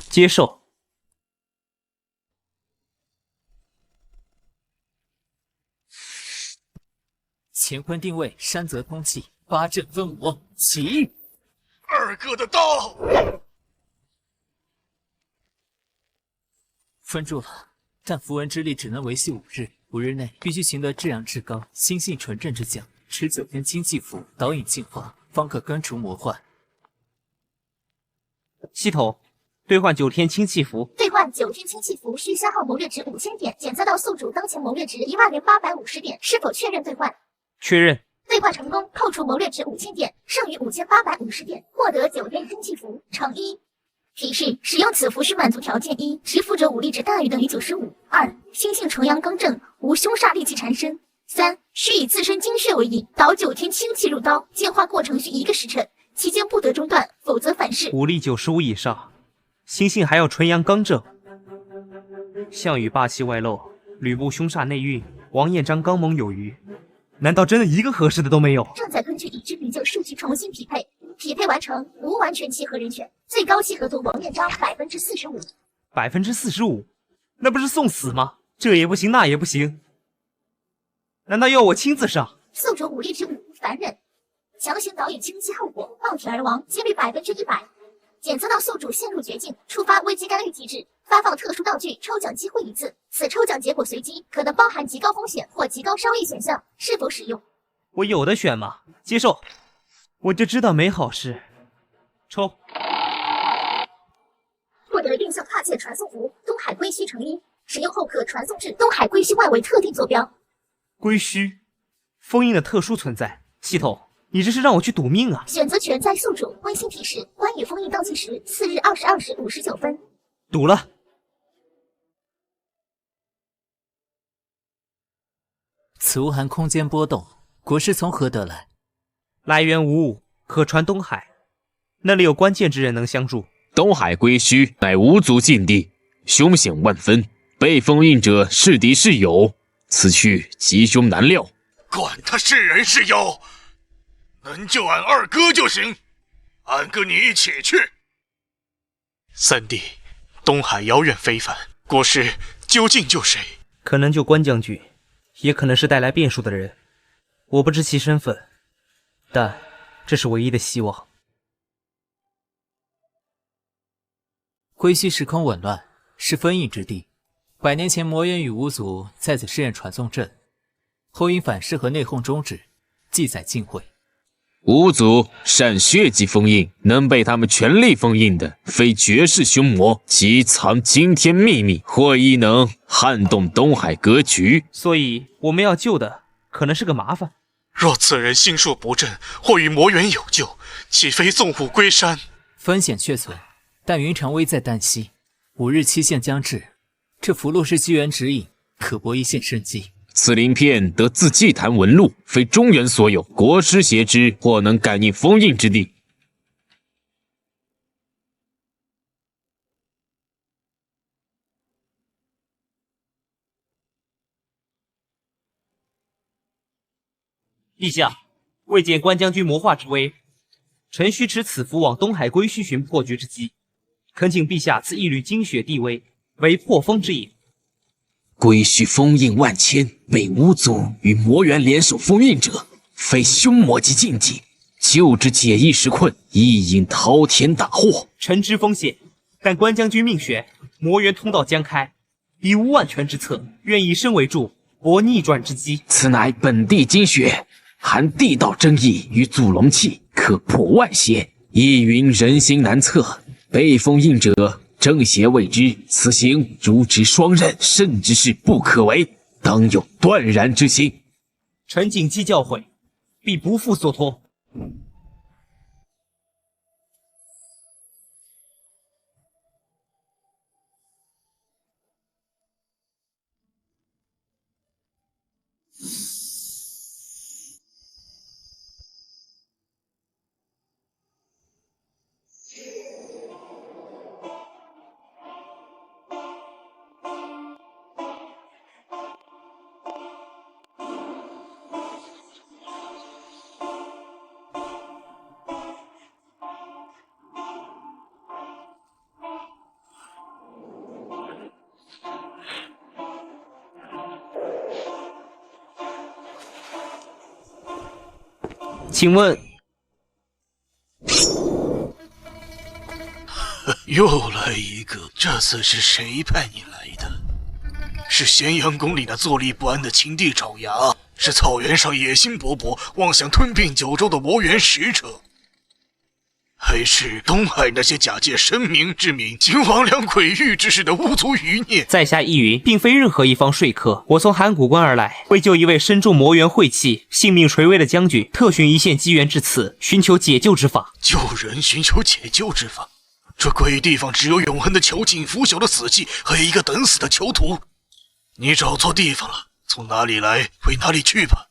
Speaker 9: 接受。
Speaker 5: 乾坤定位，山泽通气，八阵分魔，起！
Speaker 8: 二哥的刀
Speaker 5: 分住了，但符文之力只能维系5日，5日内必须寻得质量至高、心性纯正之将，持9天清气符导引净化，方可根除魔幻。
Speaker 9: 系统，兑换9天清气符。
Speaker 10: 兑换9天清气符需消耗谋略值5000点，检测到宿主当前谋略值10850点，是否确认兑换？
Speaker 9: 确认。
Speaker 10: 兑换成功，扣除谋略值5000点，剩余5850点，获得9天清气符乘1。提示：使用此符需满足条件：1、持符者武力值大于等于95； 2、心性纯阳刚正，无凶煞戾气缠身； 3、需以自身精血为引，导9天清气入刀，净化过程需1个时辰，期间不得中断，否则反噬。
Speaker 9: 武力95以上，心性还要纯阳刚正。项羽霸气外露，吕布凶煞内蕴，王彦章刚猛有余。难道真的一个合适的都没有？
Speaker 10: 正在根据已知比较数据重新匹配，匹配完成，无完全契合人选，最高契合度王彦章45%。
Speaker 9: 45%？那不是送死吗？这也不行，那也不行。难道要我亲自上？
Speaker 10: 宿主武力值5，凡人，强行导引清气后果，爆体而亡，几率100%。检测到宿主陷入绝境，触发危机干预机制，发放特殊道具，抽奖机会1次。此抽奖结果随机，可能包含极高风险或极高收益选项，是否使用？
Speaker 9: 我有的选吗？接受。我就知道没好事。抽。
Speaker 10: 获得定向踏界传送符，东海归墟乘1，使用后可传送至东海归墟外围特定坐标。
Speaker 9: 归墟，封印的特殊存在。系统，你这是让我去赌命啊！
Speaker 10: 选择权在宿主。温馨提示：关羽封印倒计时4日22时59分。
Speaker 9: 赌了。
Speaker 5: 此物含空间波动，国师从何得来？
Speaker 9: 来源无误，可传东海，那里有关键之人能相助。
Speaker 7: 东海归墟乃无族禁地，凶险万分，被封印者是敌是友，此去吉凶难料。
Speaker 8: 管他是人是妖，能救俺二哥就行，俺跟你一起去。三弟，东海遥远非凡，国师究竟救谁？
Speaker 9: 可能救关将军，也可能是带来变数的人，我不知其身份，但这是唯一的希望。
Speaker 5: 归墟时空紊乱，是封印之地。100年前，魔元与巫族在此试验传送阵，后因反噬和内讧终止，记载尽毁。
Speaker 7: 巫族善血迹封印，能被他们全力封印的，非绝世凶魔，即藏惊天秘密，或亦能撼动东海格局。
Speaker 9: 所以我们要救的可能是个麻烦。
Speaker 8: 若此人心术不正，或与魔元有救，岂非纵虎归山？
Speaker 5: 风险确存，但云长危在旦夕，5日期限将至，这符箓是机缘指引，可博一线生机。
Speaker 7: 此鳞片得自祭坛纹路，非中原所有，国师携之，或能感应封印之地。
Speaker 9: 陛下，未见关将军魔化之威，臣须持此符往东海归墟寻破局之机，恳请陛下赐一缕精血地威，为破封之引。
Speaker 7: 归墟封印万千，被巫族与魔元联手封印者，非凶魔级禁忌，救之解一时困，亦引滔天大祸。
Speaker 9: 臣知风险，但关将军命悬，魔元通道将开，彼无万全之策，愿以身为助，博逆转之机。
Speaker 7: 此乃本地精血，含地道真意与祖龙气，可破万邪。亦云人心难测，被封印者正邪未知，此行如执双刃，甚至是不可为，当有断然之心。
Speaker 9: 臣谨记教诲，必不负所托。请问，
Speaker 8: 又来一个，这次是谁派你来的？是咸阳宫里那坐立不安的秦帝爪牙，是草原上野心勃勃、妄想吞并九州的魔元使者，还是东海那些假借神明之名、秦王良诡域之事的巫族余孽？
Speaker 9: 在下易云，并非任何一方说客，我从函谷关而来，为救一位身中魔元晦气、性命垂危的将军，特寻一线机缘至此，寻求解救之法。
Speaker 8: 救人寻求解救之法？这鬼地方只有永恒的囚禁、腐朽的死寂和一个等死的囚徒。你找错地方了，从哪里来回哪里去吧。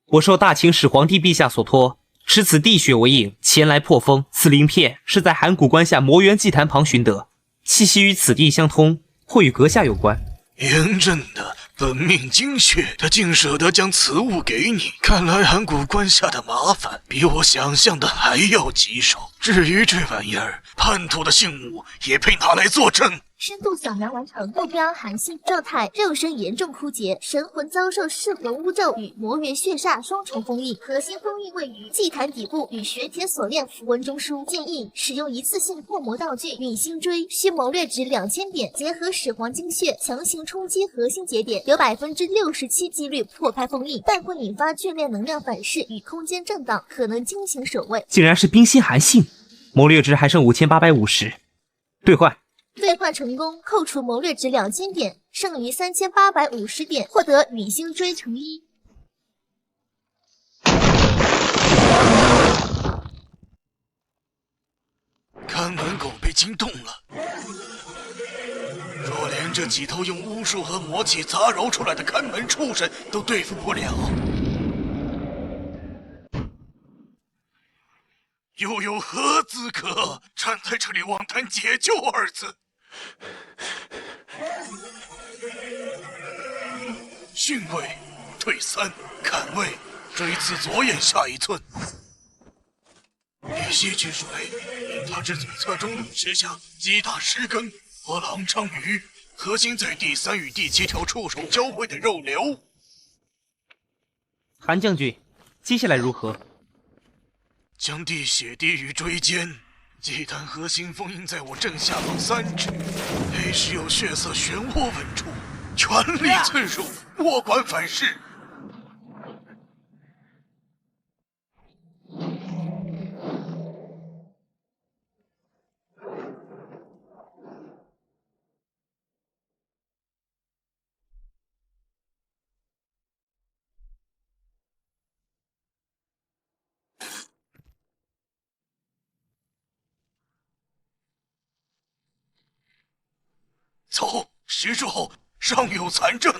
Speaker 9: 我受大秦始皇帝陛下所托，持此地血为引，前来破封。此鳞片是在函谷关下魔元祭坛旁寻得，气息与此地相通，或与阁下有关。
Speaker 8: 嬴政的本命精血，他竟舍得将此物给你，看来函谷关下的麻烦比我想象的还要棘手。至于这玩意儿，叛徒的信物也配拿来作证？
Speaker 10: 深度扫描完成，目标韩信状态，肉身严重枯竭，神魂遭受噬魂巫咒与魔元血煞双重封印，核心封印位于祭坛底部与玄铁锁链符文中枢。建议使用一次性破魔道具陨星锥，需谋略值2000点，结合始皇精血强行冲击核心节点，有67%几率破开封印，但会引发剧烈能量反噬与空间震荡，可能惊醒守卫。
Speaker 9: 竟然是冰心韩信，谋略值还剩5850，兑换。
Speaker 10: 兑换成功，扣除谋略值2000点，剩余3850点，获得陨星锥成1。
Speaker 8: 看门狗被惊动了。若连这几头用巫术和魔气杂糅出来的看门畜生都对付不了，又有何资格站在这里妄谈解救二字？巽位退3，坎位追刺左眼下1寸。以吸取水，引他至左侧中路石下击打石根和狼章鱼，核心在第3与第7条触手交汇的肉瘤。
Speaker 9: 韩将军，接下来如何？
Speaker 8: 将地血滴于椎间，祭坛核心封印在我正下方3指，黑时有血色漩涡稳住，全力刺入，莫管反噬。走，石柱后尚有残阵。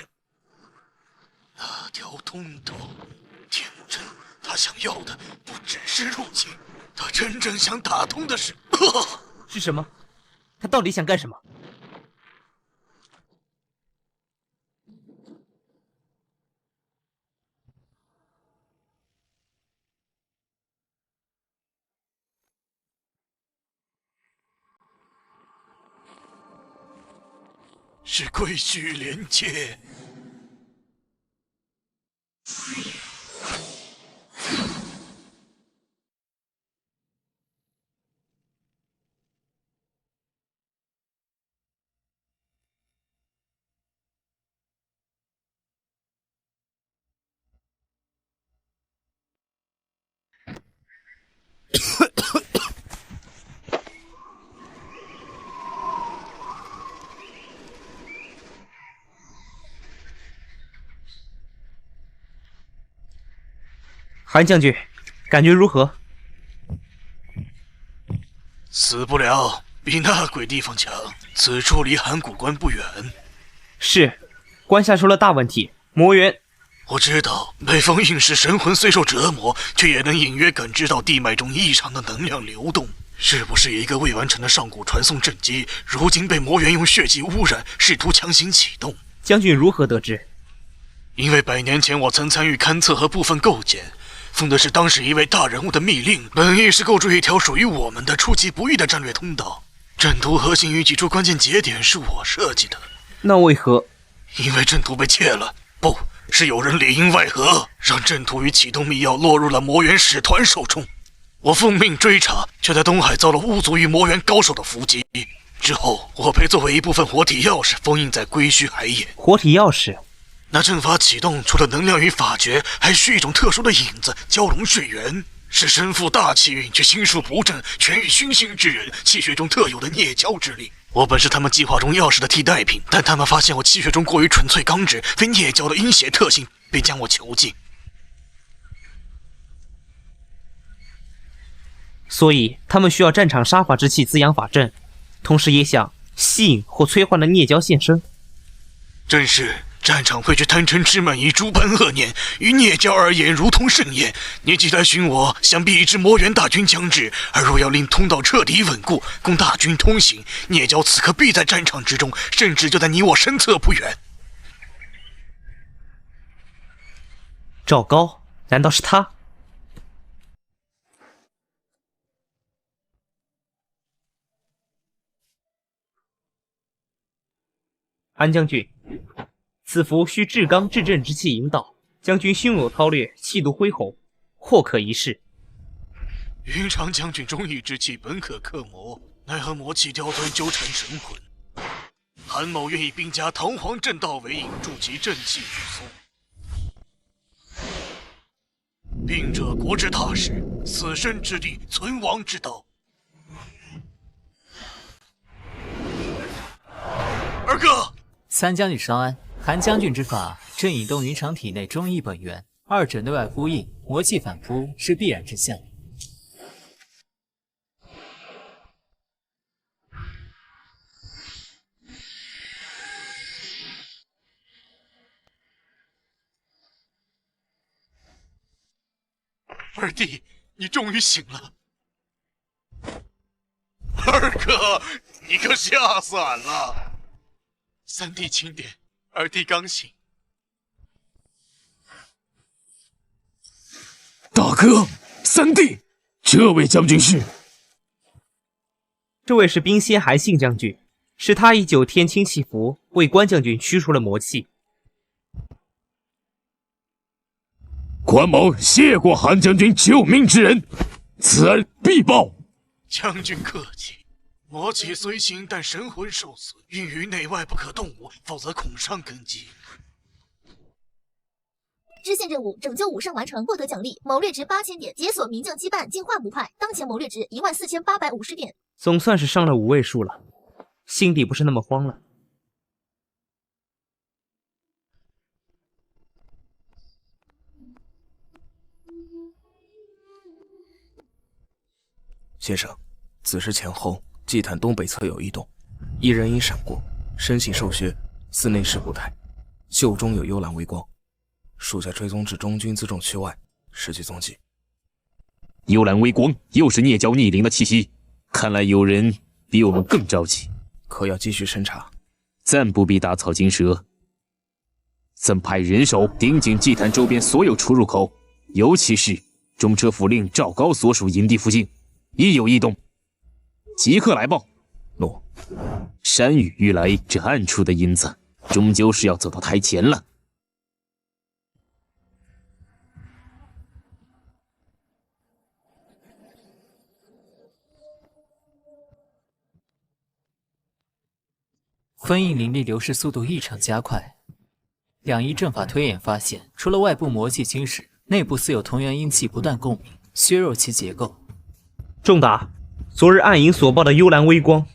Speaker 8: 那条通道，天真，他想要的不只是入侵，他真正想打通的是……
Speaker 9: 是什么？他到底想干什么？
Speaker 8: 是规矩连接。
Speaker 9: 韩将军，感觉如何？
Speaker 8: 死不了，比那鬼地方强。此处离函谷关不远。
Speaker 9: 是，关下出了大问题。魔元，
Speaker 8: 我知道，被封印时神魂虽受折磨，却也能隐约感知到地脉中异常的能量流动。是不是一个未完成的上古传送阵基，如今被魔元用血迹污染，试图强行启动？
Speaker 9: 将军如何得知？
Speaker 8: 因为100年前我曾参与勘测和部分构建。奉的是当时一位大人物的密令，本意是构筑一条属于我们的出其不意的战略通道。阵图核心与几处关键节点是我设计的。
Speaker 9: 那为何？
Speaker 8: 因为阵图被窃了，不是有人里应外合，让阵图与启动密钥落入了魔元使团手中。我奉命追查，却在东海遭了巫族与魔元高手的伏击。之后，我被作为一部分活体钥匙封印在归墟海眼。
Speaker 9: 活体钥匙？
Speaker 8: 那阵法启动，除了能量与法诀，还需一种特殊的引子——蛟龙血源，是身负大气运却心术不正、全与熏心之人气血中特有的孽蛟之力。我本是他们计划中钥匙的替代品，但他们发现我气血中过于纯粹刚直，非孽蛟的阴邪特性，便将我囚禁。
Speaker 9: 所以他们需要战场杀伐之气滋养法阵，同时也想吸引或催化的孽蛟现身。
Speaker 8: 正是。战场汇聚贪嗔痴慢疑诸般恶念，于孽蛟而言如同盛宴。你既来寻我，想必已知魔元大军将至，而若要令通道彻底稳固，供大军通行，孽蛟此刻必在战场之中，甚至就在你我身侧不远。
Speaker 9: 赵高，难道是他？韩将军，此符需至刚至正之气引导，将军胸有韬略，气度恢宏，或可一试。
Speaker 8: 云长将军忠义之气本可克魔，奈何魔气刁钻纠缠神魂。韩某愿以兵家堂皇正道为引，助其正气复苏。病者国之大事，死生之地，存亡之道。二哥，
Speaker 5: 三将军稍安。韩将军之法正引动云长体内忠义本源，二者内外呼应，魔气反扑是必然之象。
Speaker 8: 二弟，你终于醒了。二哥，你可吓死俺了！三弟轻点，二弟刚醒。
Speaker 6: 大哥，三弟，这位将军是？
Speaker 9: 这位是兵仙韩信将军，是他以9天清气符为关将军驱除了魔气。
Speaker 6: 关某谢过韩将军救命之恩，此恩必报。
Speaker 8: 将军客气。魔气虽行，但神魂受损，运于内外不可动武，否则恐伤根基。
Speaker 10: 支线任务拯救武圣完成，获得奖励谋略值8000点，解锁名将羁绊净化5派，当前谋略值14850点。
Speaker 9: 总算是上了5位数了，心底不是那么慌了。
Speaker 12: 先生，此时前后祭坛东北侧有异动，一人影闪过，身形瘦削，似内侍不太，袖中有幽蓝微光。属下追踪至中军辎重区外，失去踪迹。
Speaker 7: 幽蓝微光，又是孽教逆灵的气息，看来有人比我们更着急。
Speaker 12: 可要继续侦查，
Speaker 7: 暂不必打草惊蛇。暂派人手盯紧祭坛周边所有出入口，尤其是中车府令赵高所属营地附近，一有异动，即刻来报。
Speaker 12: 诺。
Speaker 7: 山雨欲来，这暗处的银子，终究是要走到台前了。
Speaker 5: 封印灵力流逝速度异常加快。两仪阵法推演发现，除了外部魔气侵蚀，内部似有同源阴气不断共鸣，削弱其结构。
Speaker 9: 仲达，昨日暗影所报的幽蓝微光，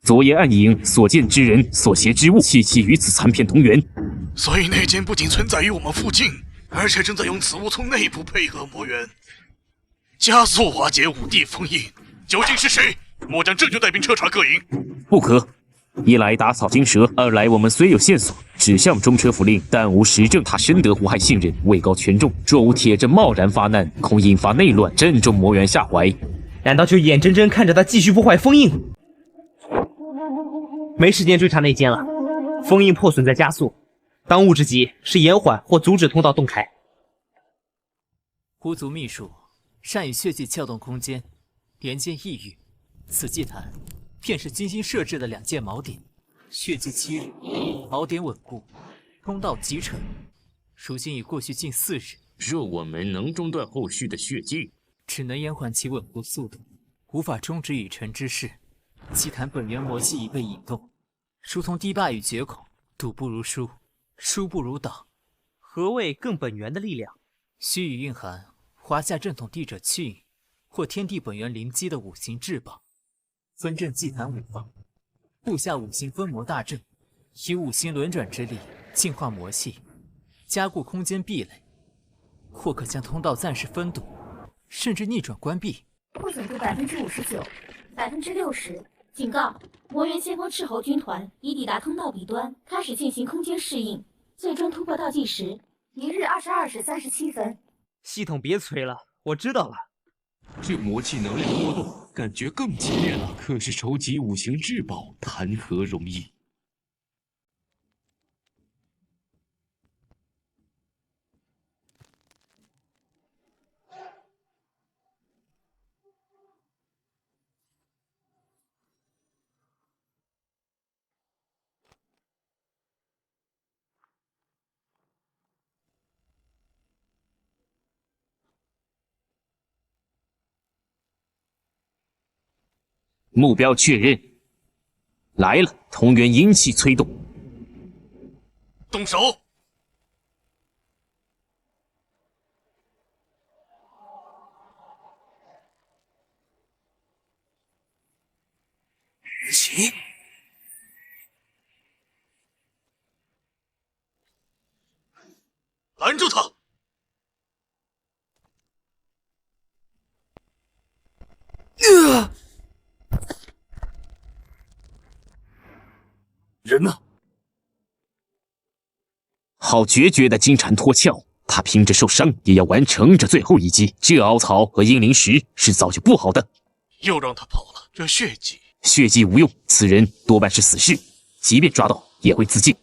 Speaker 7: 昨夜暗影所见之人所携之物，气息与此残片同源。
Speaker 8: 所以内奸不仅存在于我们附近，而且正在用此物从内部配合魔元，加速瓦解五帝封印。究竟是谁？末将这就带兵彻查各营。
Speaker 7: 不可。一来打草惊蛇，二来我们虽有线索指向中车府令，但无实证他深得胡亥信任，位高权重，若无铁证贸然发难，恐引发内乱，正中魔元下怀。
Speaker 9: 难道就眼睁睁看着他继续破坏封印？没时间追查内奸了，封印破损在加速，当务之急是延缓或阻止通道洞开。
Speaker 5: 巫族秘术善与血迹撬动空间，连接异域，此祭坛便是精心设置的2件锚点，血迹7日，锚点稳固，通道集成。如今已过去近4日，
Speaker 7: 若我们能中断后续的血迹，
Speaker 5: 只能延缓其稳固速度，无法终止已成之事。祭坛本源魔气已被引动，如同堤坝与决口，堵不如疏，疏不如挡。
Speaker 9: 何谓更本源的力量？
Speaker 5: 须臾蕴含华夏正统帝者气运，或天地本源灵机的5行至宝。分镇祭坛5方，布下5行分魔大阵，以5行轮转之力净化魔气，加固空间壁垒，或可将通道暂时封堵，甚至逆转关闭。
Speaker 4: 破损度59%、60%。警告：魔元先锋斥候军团已抵达通道彼端，开始进行空间适应，最终突破倒计时1日22时37分。
Speaker 9: 系统别催了，我知道了。
Speaker 6: 这魔气能量波动，感觉更激烈了。可是筹集5行至宝，谈何容易？
Speaker 7: 目标确认，来了，同源阴气催动，
Speaker 8: 动手！
Speaker 12: 起！
Speaker 8: 拦住他！
Speaker 12: 人呢？
Speaker 7: 好决绝的金蝉脱壳，他拼着受伤也要完成这最后一击。这凹槽和阴灵石是早就布好的，
Speaker 8: 又让他跑了，这血迹。
Speaker 7: 血迹无用，此人多半是死士，即便抓到也会自尽。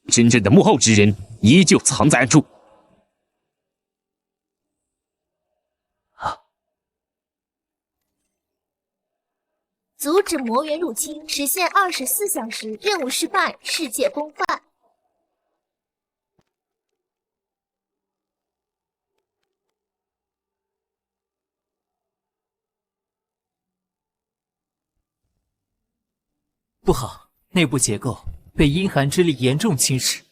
Speaker 7: 真正的幕后之人依旧藏在暗处。
Speaker 10: 阻止魔猿入侵，实现24小时，任务失败，世界崩坏。
Speaker 5: 不好，内部结构被阴寒之力严重侵蚀，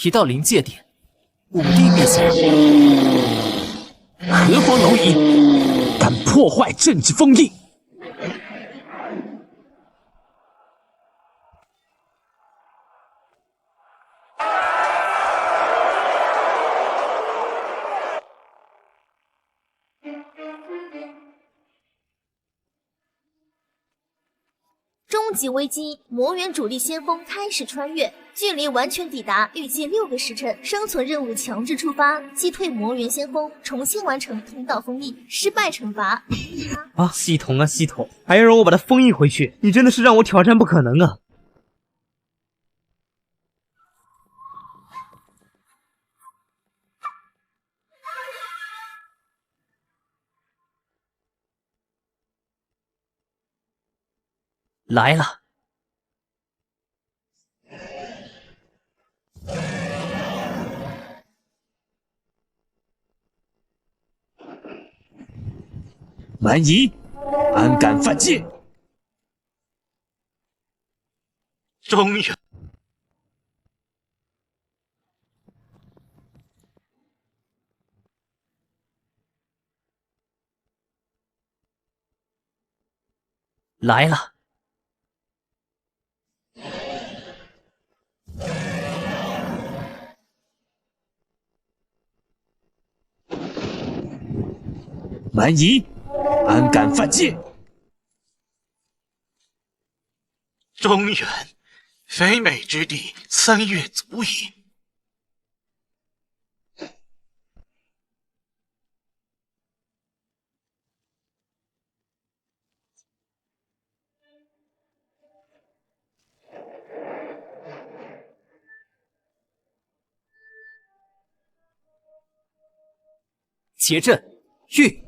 Speaker 5: 已到临界点。武帝陛下，
Speaker 6: 何方蝼蚁，敢破坏政治封印？
Speaker 10: 终极危机，魔猿主力先锋开始穿越，距离完全抵达预计6个时辰。生存任务强制触发，击退魔猿先锋，重新完成通道封印，失败惩罚。
Speaker 9: 啊，系统啊系统，还要让我把它封印回去，你真的是让我挑战不可能啊！
Speaker 5: 来了。
Speaker 6: 蛮夷，安敢犯戒！
Speaker 8: 终于，
Speaker 5: 来了。
Speaker 6: 蛮夷，安敢犯戒！
Speaker 8: 中原，非美之地，3月足矣。
Speaker 5: 结阵，御。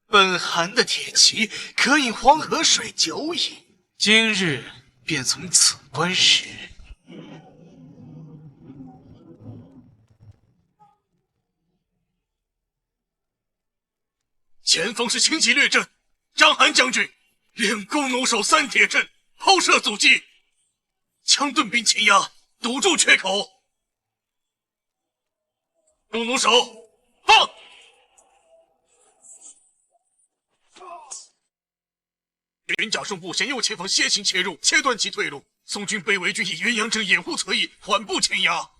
Speaker 8: 本寒的铁骑可饮黄河水久矣，今日便从此关始。前方是轻骑略阵，章邯将军练弓弩手3铁阵，抛射阻击，枪盾兵前压，堵住缺口。弓弩手放！云甲顺部先右前方先行切入，切断其退路。宋军北围军以元阳城掩护侧翼，缓步前压。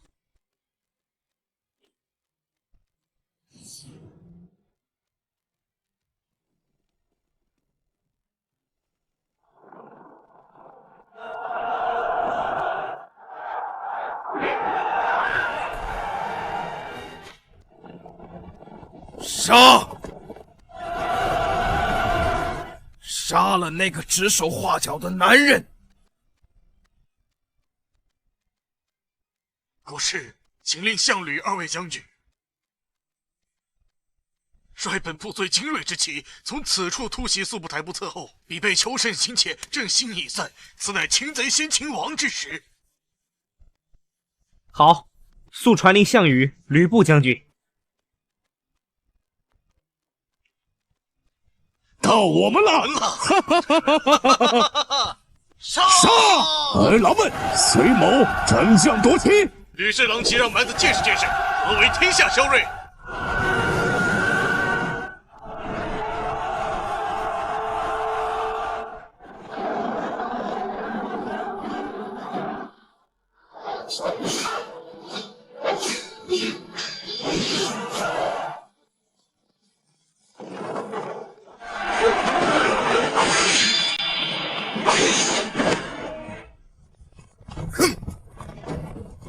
Speaker 2: 杀！杀了那个指手画脚的男人！
Speaker 8: 国师，请令项吕2位将军率本部最精锐之骑，从此处突袭速部台部侧后，必备求胜心切，阵心已散，此乃擒贼先擒王之时。
Speaker 9: 好，速传令项羽、吕布将军。
Speaker 6: 到我们了！
Speaker 8: 杀！
Speaker 6: 儿郎们，随某斩将夺旗。
Speaker 8: 吕氏郎骑让蛮子见识见识，何为天下骁锐？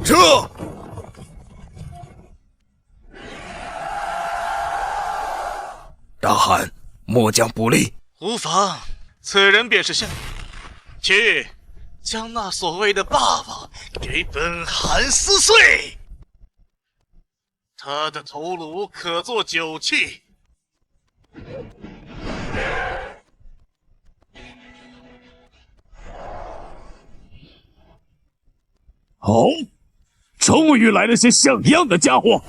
Speaker 2: 撤！大汉，末将不利。
Speaker 8: 无妨，此人便是项羽。去，将那所谓的霸王给本汗撕碎。他的头颅可做酒器。
Speaker 6: 哦，终于来了些像样的家伙。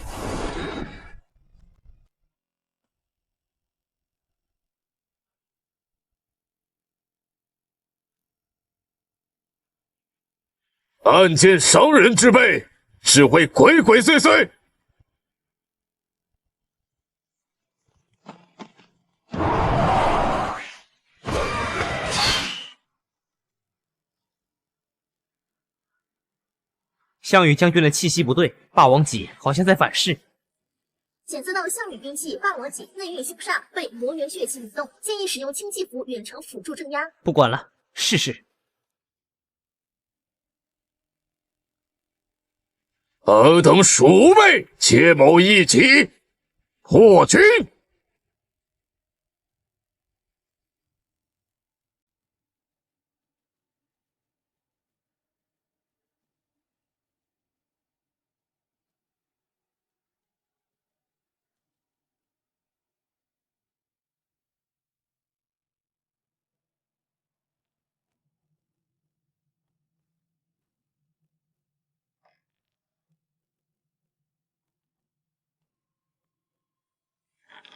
Speaker 6: 暗箭伤人之辈，只会鬼鬼祟祟。
Speaker 9: 项羽将军的气息不对，霸王戟好像在反噬。
Speaker 10: 检测到项羽兵器霸王戟内运凶煞，被魔元血气引动，建议使用氢气符远程辅助镇压。
Speaker 9: 不管了，试试。
Speaker 6: 尔等鼠辈，结谋一起，破军！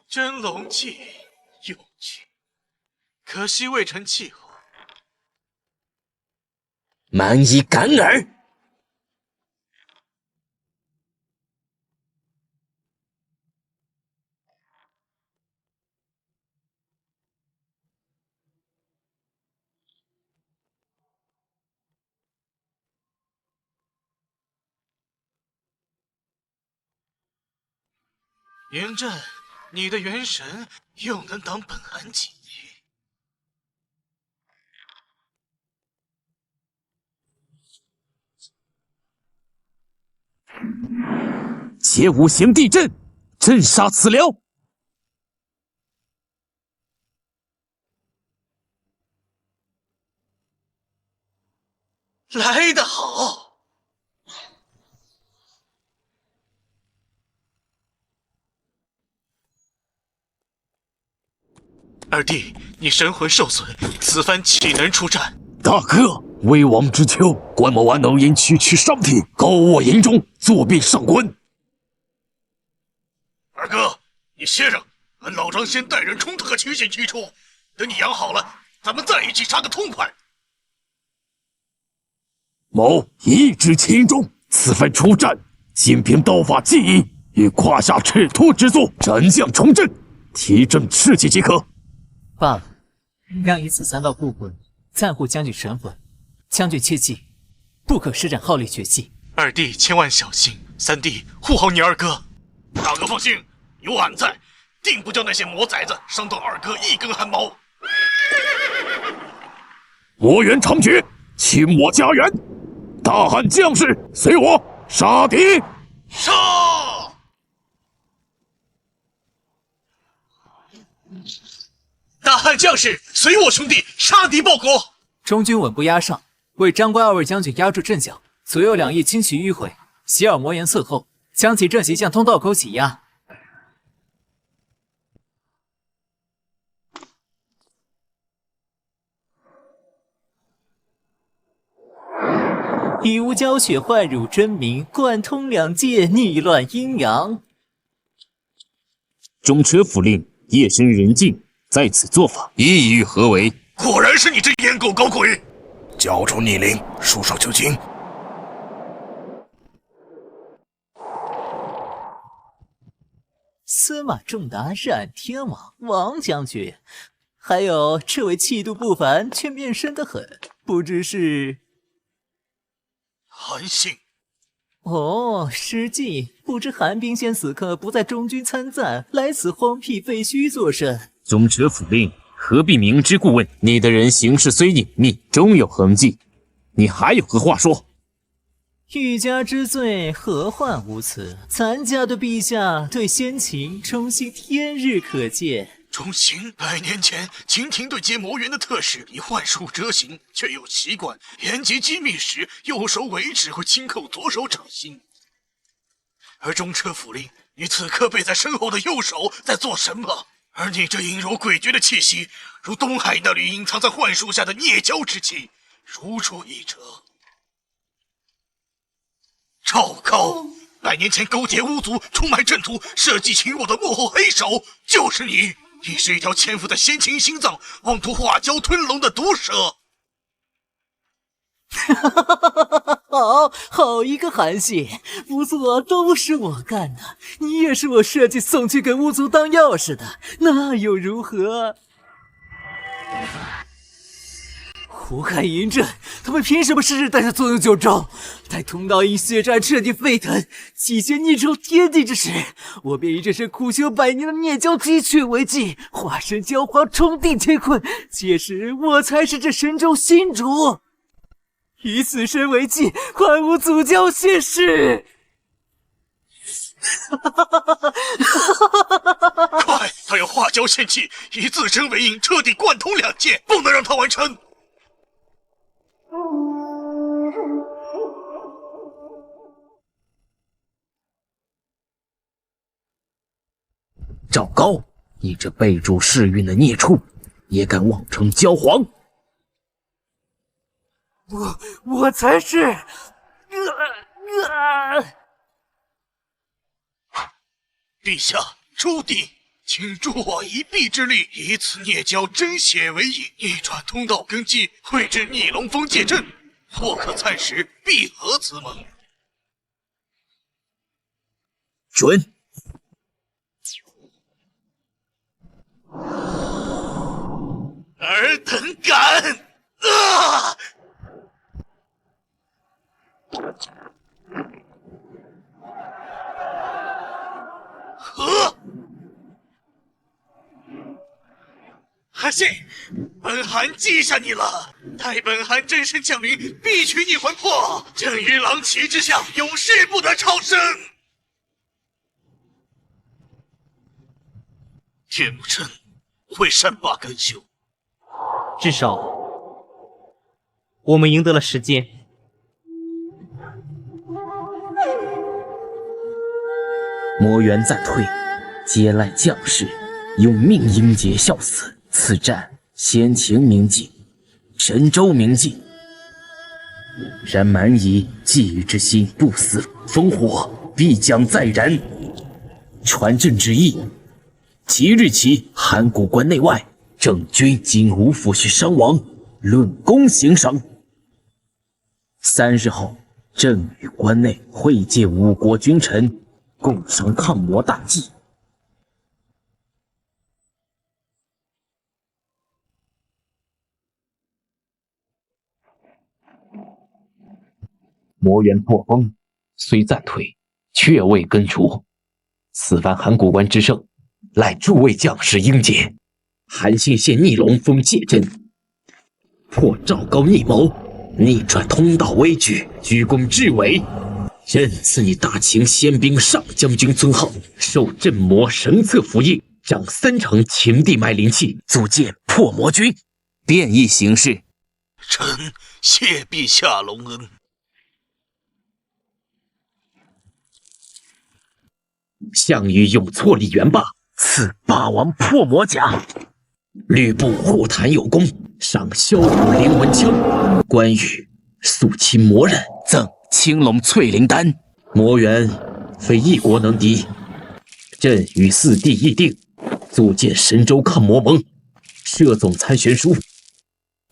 Speaker 8: 真龙气，有趣，可惜未成气候。
Speaker 7: 蛮夷敢尔！
Speaker 8: 嬴政，你的元神又能挡本汗几击？
Speaker 6: 借五行地震，震杀此辽。
Speaker 8: 来得好！二弟，你神魂受损，此番岂能出战？
Speaker 6: 大哥，威王之秋，关某安能因区区伤体，高卧营中，作弊上官。
Speaker 8: 二哥，你歇着，俺老张先带人冲特区先驱出，等你养好了，咱们再一起杀个痛快。
Speaker 6: 某一知其中，此番出战，仅凭刀法技艺与胯下赤兔之作，斩将重阵，提振士气即可。
Speaker 5: 罢了，让以此三道固魂暂护将军神魂。将军切记，不可施展号力绝技。
Speaker 8: 二弟千万小心，三弟护好你二哥。大哥放心，有俺在，定不叫那些魔崽子伤到二哥一根汗毛。
Speaker 6: 我愿长决，侵我家园。大汉将士，随我杀敌！
Speaker 8: 杀！大汉将士，随我兄弟杀敌报国！
Speaker 5: 中军稳步压上，为张关二位将军压住阵脚，左右两翼轻骑迂回，洗耳魔岩侧后，将其正袭向通道口挤压。以无胶血换汝真名，贯通两界，逆乱阴阳。
Speaker 7: 中车府令夜深人静，在此做法，意欲何为？
Speaker 8: 果然是你这阉狗搞鬼！
Speaker 2: 交出逆鳞，束手就擒。
Speaker 5: 司马仲达是俺天王王将军，还有这位气度不凡却面生得很，不知是
Speaker 8: 韩信。
Speaker 5: 哦，失敬，不知韩冰仙此刻不在中军参战，来此荒僻废墟作甚？
Speaker 7: 中车府令何必明知故问？你的人行事虽隐秘，终有痕迹，你还有何话说？
Speaker 5: 欲加之罪，何患无辞？咱家的陛下对先秦忠心天日可见。
Speaker 8: 忠心？100年前，秦廷对接魔猿的特使以幻术遮形，却有习惯延吉机密时，右手尾指会轻扣左手掌心。而中车府令，你此刻背在身后的右手在做什么？而你这阴柔诡谲的气息，如东海那缕隐藏在幻术下的孽蛟之气，如出一辙。赵高，100年前勾结巫族，出卖阵图，设计秦我的幕后黑手，就是你！你是一条潜伏在先秦心脏，妄图化蛟吞龙的毒蛇。
Speaker 5: 好一个韩信！不错，都是我干的，你也是我设计送去给巫族当钥匙的，那又如何？胡亥嬴政，他们凭什么事事带着作用九州？待通道因血战彻底沸腾，祭献逆仇天地之时，我便以这身苦修100年的孽蛟鸡犬为祭，化身蛟皇冲定乾坤。届时我才是这神州新主，以此身为祭，换吾祖教谢世。
Speaker 8: 快，他要化蛟献祭，以自身为引，彻底贯通两界，不能让他完成。
Speaker 6: 赵高，你这背主世运的孽畜，也敢妄称蛟皇？
Speaker 5: 我才是。
Speaker 8: 陛下，朱棣，请助我一臂之力，以此孽蛟真血为引，逆转通道根基，绘制逆龙封界阵，或可暂时闭合此盟。
Speaker 6: 准。
Speaker 8: 尔等敢！啊！韩信，本韩记下你了，待本韩真身降临，必取你魂魄，朕于狼旗之下，永世不得超生。铁木真会善罢甘休，
Speaker 9: 至少我们赢得了时间。
Speaker 6: 魔猿暂退，接赖将士，用命英杰效死。此战先秦明镜，神州明镜。然蛮夷觊觎之心不死，烽火必将再燃。传朕旨意，即日起，函谷关内外，郑军仅无抚恤伤亡，论功行赏。3日后，朕与关内会见5国君臣，共商抗魔大计。魔猿破风，虽暂退，却未根除。此番函谷关之胜，赖诸位将士英杰。韩信献逆龙封界阵，破赵高逆谋，逆转通道危局，居功至伟。朕赐你大秦先兵上将军尊号，授镇魔神策府印，掌3成秦地脉灵气，组建破魔军，变异形式。
Speaker 8: 臣谢陛下隆恩。
Speaker 6: 项羽用错立元霸，赐霸王破魔甲。吕布护坛有功，赏骁虎灵纹枪。关羽肃清魔刃，赠青龙翠灵丹。魔猿非一国能敌，朕与4弟议定，组建神州抗魔盟，设总参选书。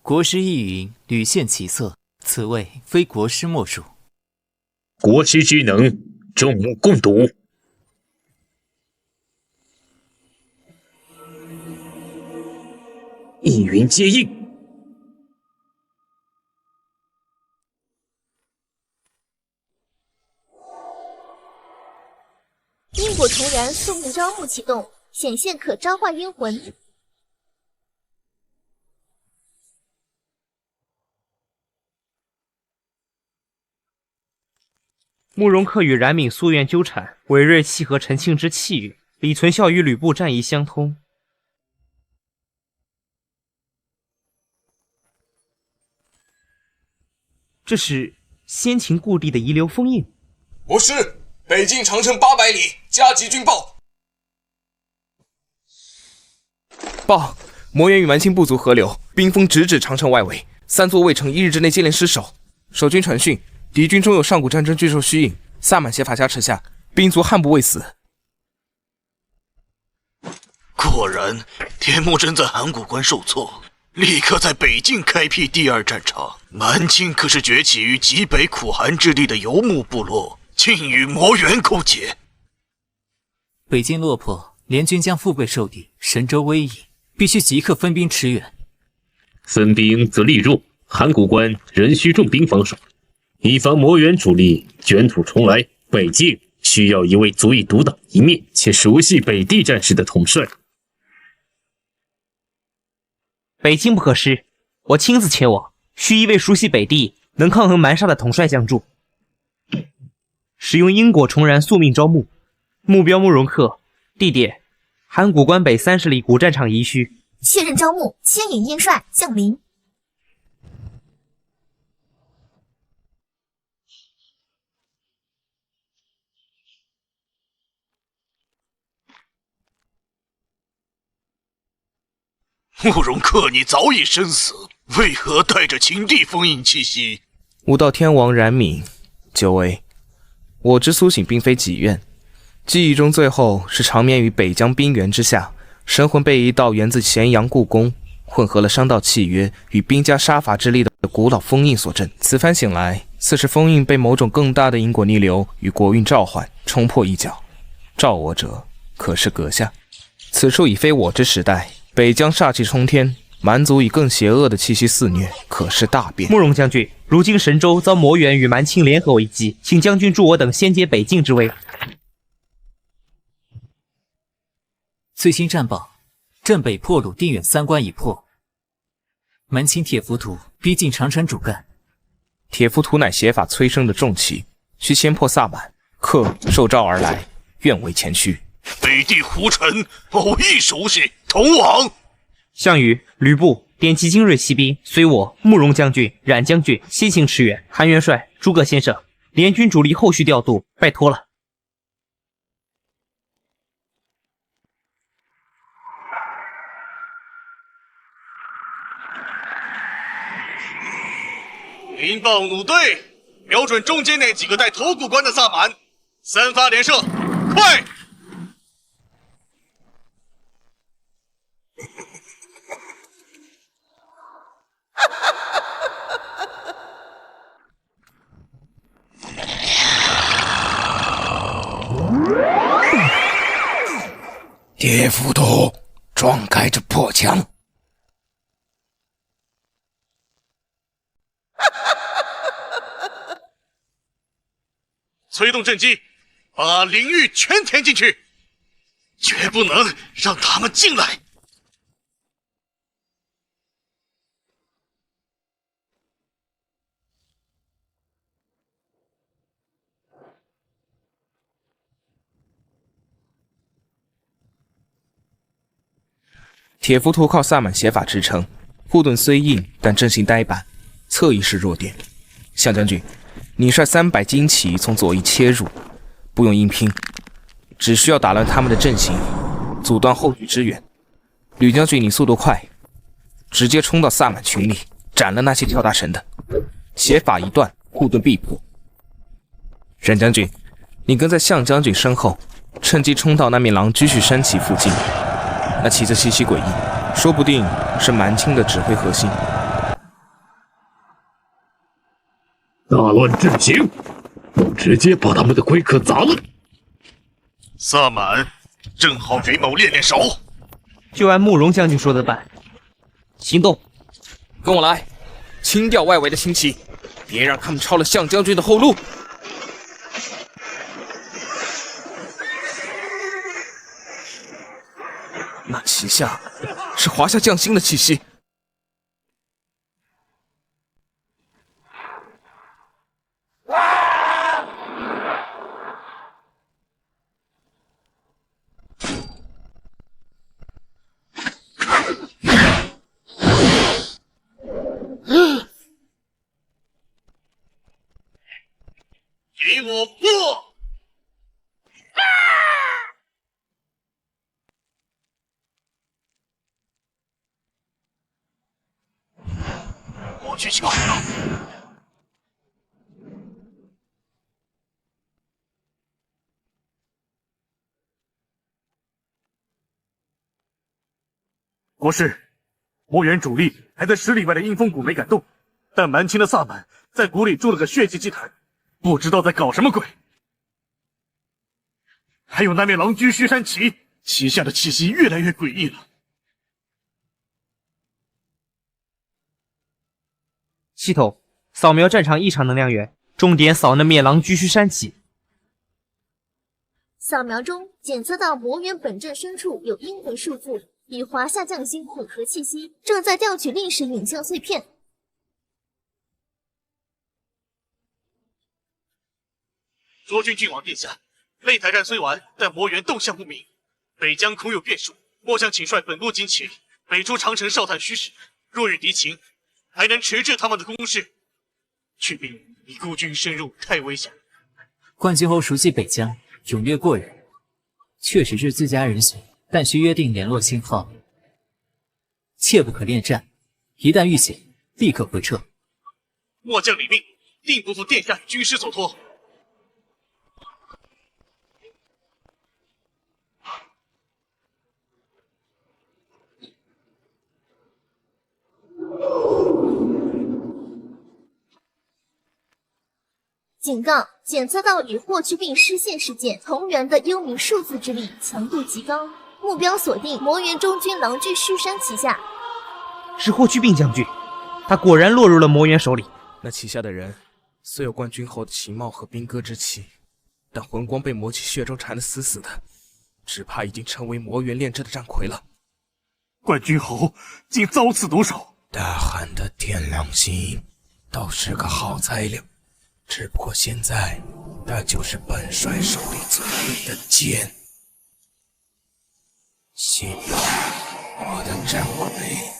Speaker 5: 国师亦云，屡现奇色，此谓非国师莫属。
Speaker 7: 国师之能，众目共睹。
Speaker 6: 一云接应。
Speaker 10: 因果重燃宿命招募启动，显现可召唤阴魂。
Speaker 9: 慕容恪与冉闵夙愿纠缠，韦睿契合陈庆之气运，李存孝与吕布战意相通。这是先秦故地的遗留封印。
Speaker 12: 不是，北境长城800里，加急军报。报，魔元与蛮青部族合流，兵锋直指长城外围，3座卫城1日之内接连失守。守军传讯，敌军中有上古战争巨兽虚影，萨满邪法加持下，兵卒悍不畏死。
Speaker 8: 果然，田木真在函谷关受挫，立刻在北境开辟第2战场。蛮青可是崛起于极北苦寒之地的游牧部落，竟与魔元勾结。
Speaker 5: 北境落魄，联军将富贵受敌，神州危矣，必须即刻分兵驰援。
Speaker 7: 分兵则力弱，函谷关仍需重兵防守，以防魔元主力卷土重来。北境需要一位足以独当一面且熟悉北地战事的统帅。
Speaker 9: 北境不可失，我亲自前往，需一位熟悉北地、能抗衡蛮煞的统帅相助。使用因果重燃宿命招募，目标慕容恪，地点函谷关北30里古战场遗墟。
Speaker 10: 确认招募，牵引鹰帅降临。
Speaker 8: 慕容恪，你早已身死，为何带着秦地封印气息？
Speaker 12: 武道天王冉闵，久违。我之苏醒并非己愿，记忆中最后是长眠于北疆冰原之下，神魂被一道源自咸阳故宫，混合了商道契约与兵家杀伐之力的古老封印所镇。此番醒来，似是封印被某种更大的因果逆流与国运召唤，冲破一角。召我者可是阁下。此处已非我之时代，北疆煞气冲天，蛮族以更邪恶的气息肆虐，可是大变。
Speaker 9: 慕容将军，如今神州遭魔元与蛮青联合为击，请将军助我等先解北境之危。
Speaker 5: 最新战报：镇北破虏定远3关已破，蛮青铁浮屠逼近长城主干。
Speaker 12: 铁浮屠乃邪法催生的重器，需先破萨满。恪受诏而来，愿为前驱。
Speaker 8: 北地胡臣，某亦熟悉，同往。
Speaker 9: 项羽、吕布点击精锐骑兵，随我慕容将军、冉将军先行驰援。韩元帅、诸葛先生，联军主力后续调度，拜托了。
Speaker 8: 禀报弩队，瞄准中间那几个带头骨关的萨满，3发连射，快！
Speaker 12: 铁浮屠撞开这破墙。
Speaker 8: 催动阵机，把灵域全填进去，绝不能让他们进来。
Speaker 12: 铁浮屠靠萨满邪法支撑，护盾虽硬，但阵型呆板，侧翼是弱点。项将军，你率300精骑从左翼切入，不用硬拼，只需要打乱他们的阵型，阻断后续支援。吕将军，你速度快，直接冲到萨满群里，斩了那些跳大神的。邪法一断，护盾必破。冉将军，你跟在项将军身后，趁机冲到那面狼居胥山旗附近。那旗子气息诡异，说不定是蛮青的指挥核心。
Speaker 6: 大乱阵型，我直接把他们的龟壳砸了。
Speaker 8: 萨满正好给某练练手，
Speaker 9: 就按慕容将军说的办。行动，
Speaker 12: 跟我来，清掉外围的轻骑，别让他们抄了项将军的后路。那旗下是华夏将星的气息。
Speaker 8: 给我破！我去瞧瞧。
Speaker 6: 国师，魔元主力还在10里外的阴风谷没敢动，但蛮清的萨满在谷里筑了个血祭祭坛，不知道在搞什么鬼。还有那面狼居虚山旗，旗下的气息越来越诡异了。
Speaker 9: 系统扫描战场异常能量源，重点扫那面狼居虚山旗。
Speaker 10: 扫描中检测到魔元本阵深处有阴魂束缚，与华夏匠心混合气息，正在调取历史影像碎片。
Speaker 8: 卓君郡王殿下，擂台战虽完，但魔元动向不明，北疆恐有变数，末将请率本部精骑北出长城哨探虚实，若遇敌情，还能迟滞他们的攻势。去兵以孤军深入太危险。
Speaker 5: 冠军侯熟悉北疆，勇略过人，确实是最佳人选，但需约定联络信号，切不可恋战，一旦遇险，立刻回撤。
Speaker 8: 末将领命，定不负殿下与军师所托。
Speaker 10: 警告：检测到与霍去病失陷事件同源的幽冥数字之力强度极高，目标锁定魔元中军狼居虚山旗下。
Speaker 9: 是霍去病将军，他果然落入了魔元手里。
Speaker 12: 那旗下的人虽有冠军侯的旗帽和兵戈之气，但魂光被魔气血中缠得死死的，只怕已经成为魔元炼制的战魁了。
Speaker 6: 冠军侯竟遭此毒手，
Speaker 12: 大汉的天良心倒是个好材料，只不过现在他就是本帅手里最利的剑。信我的战魁。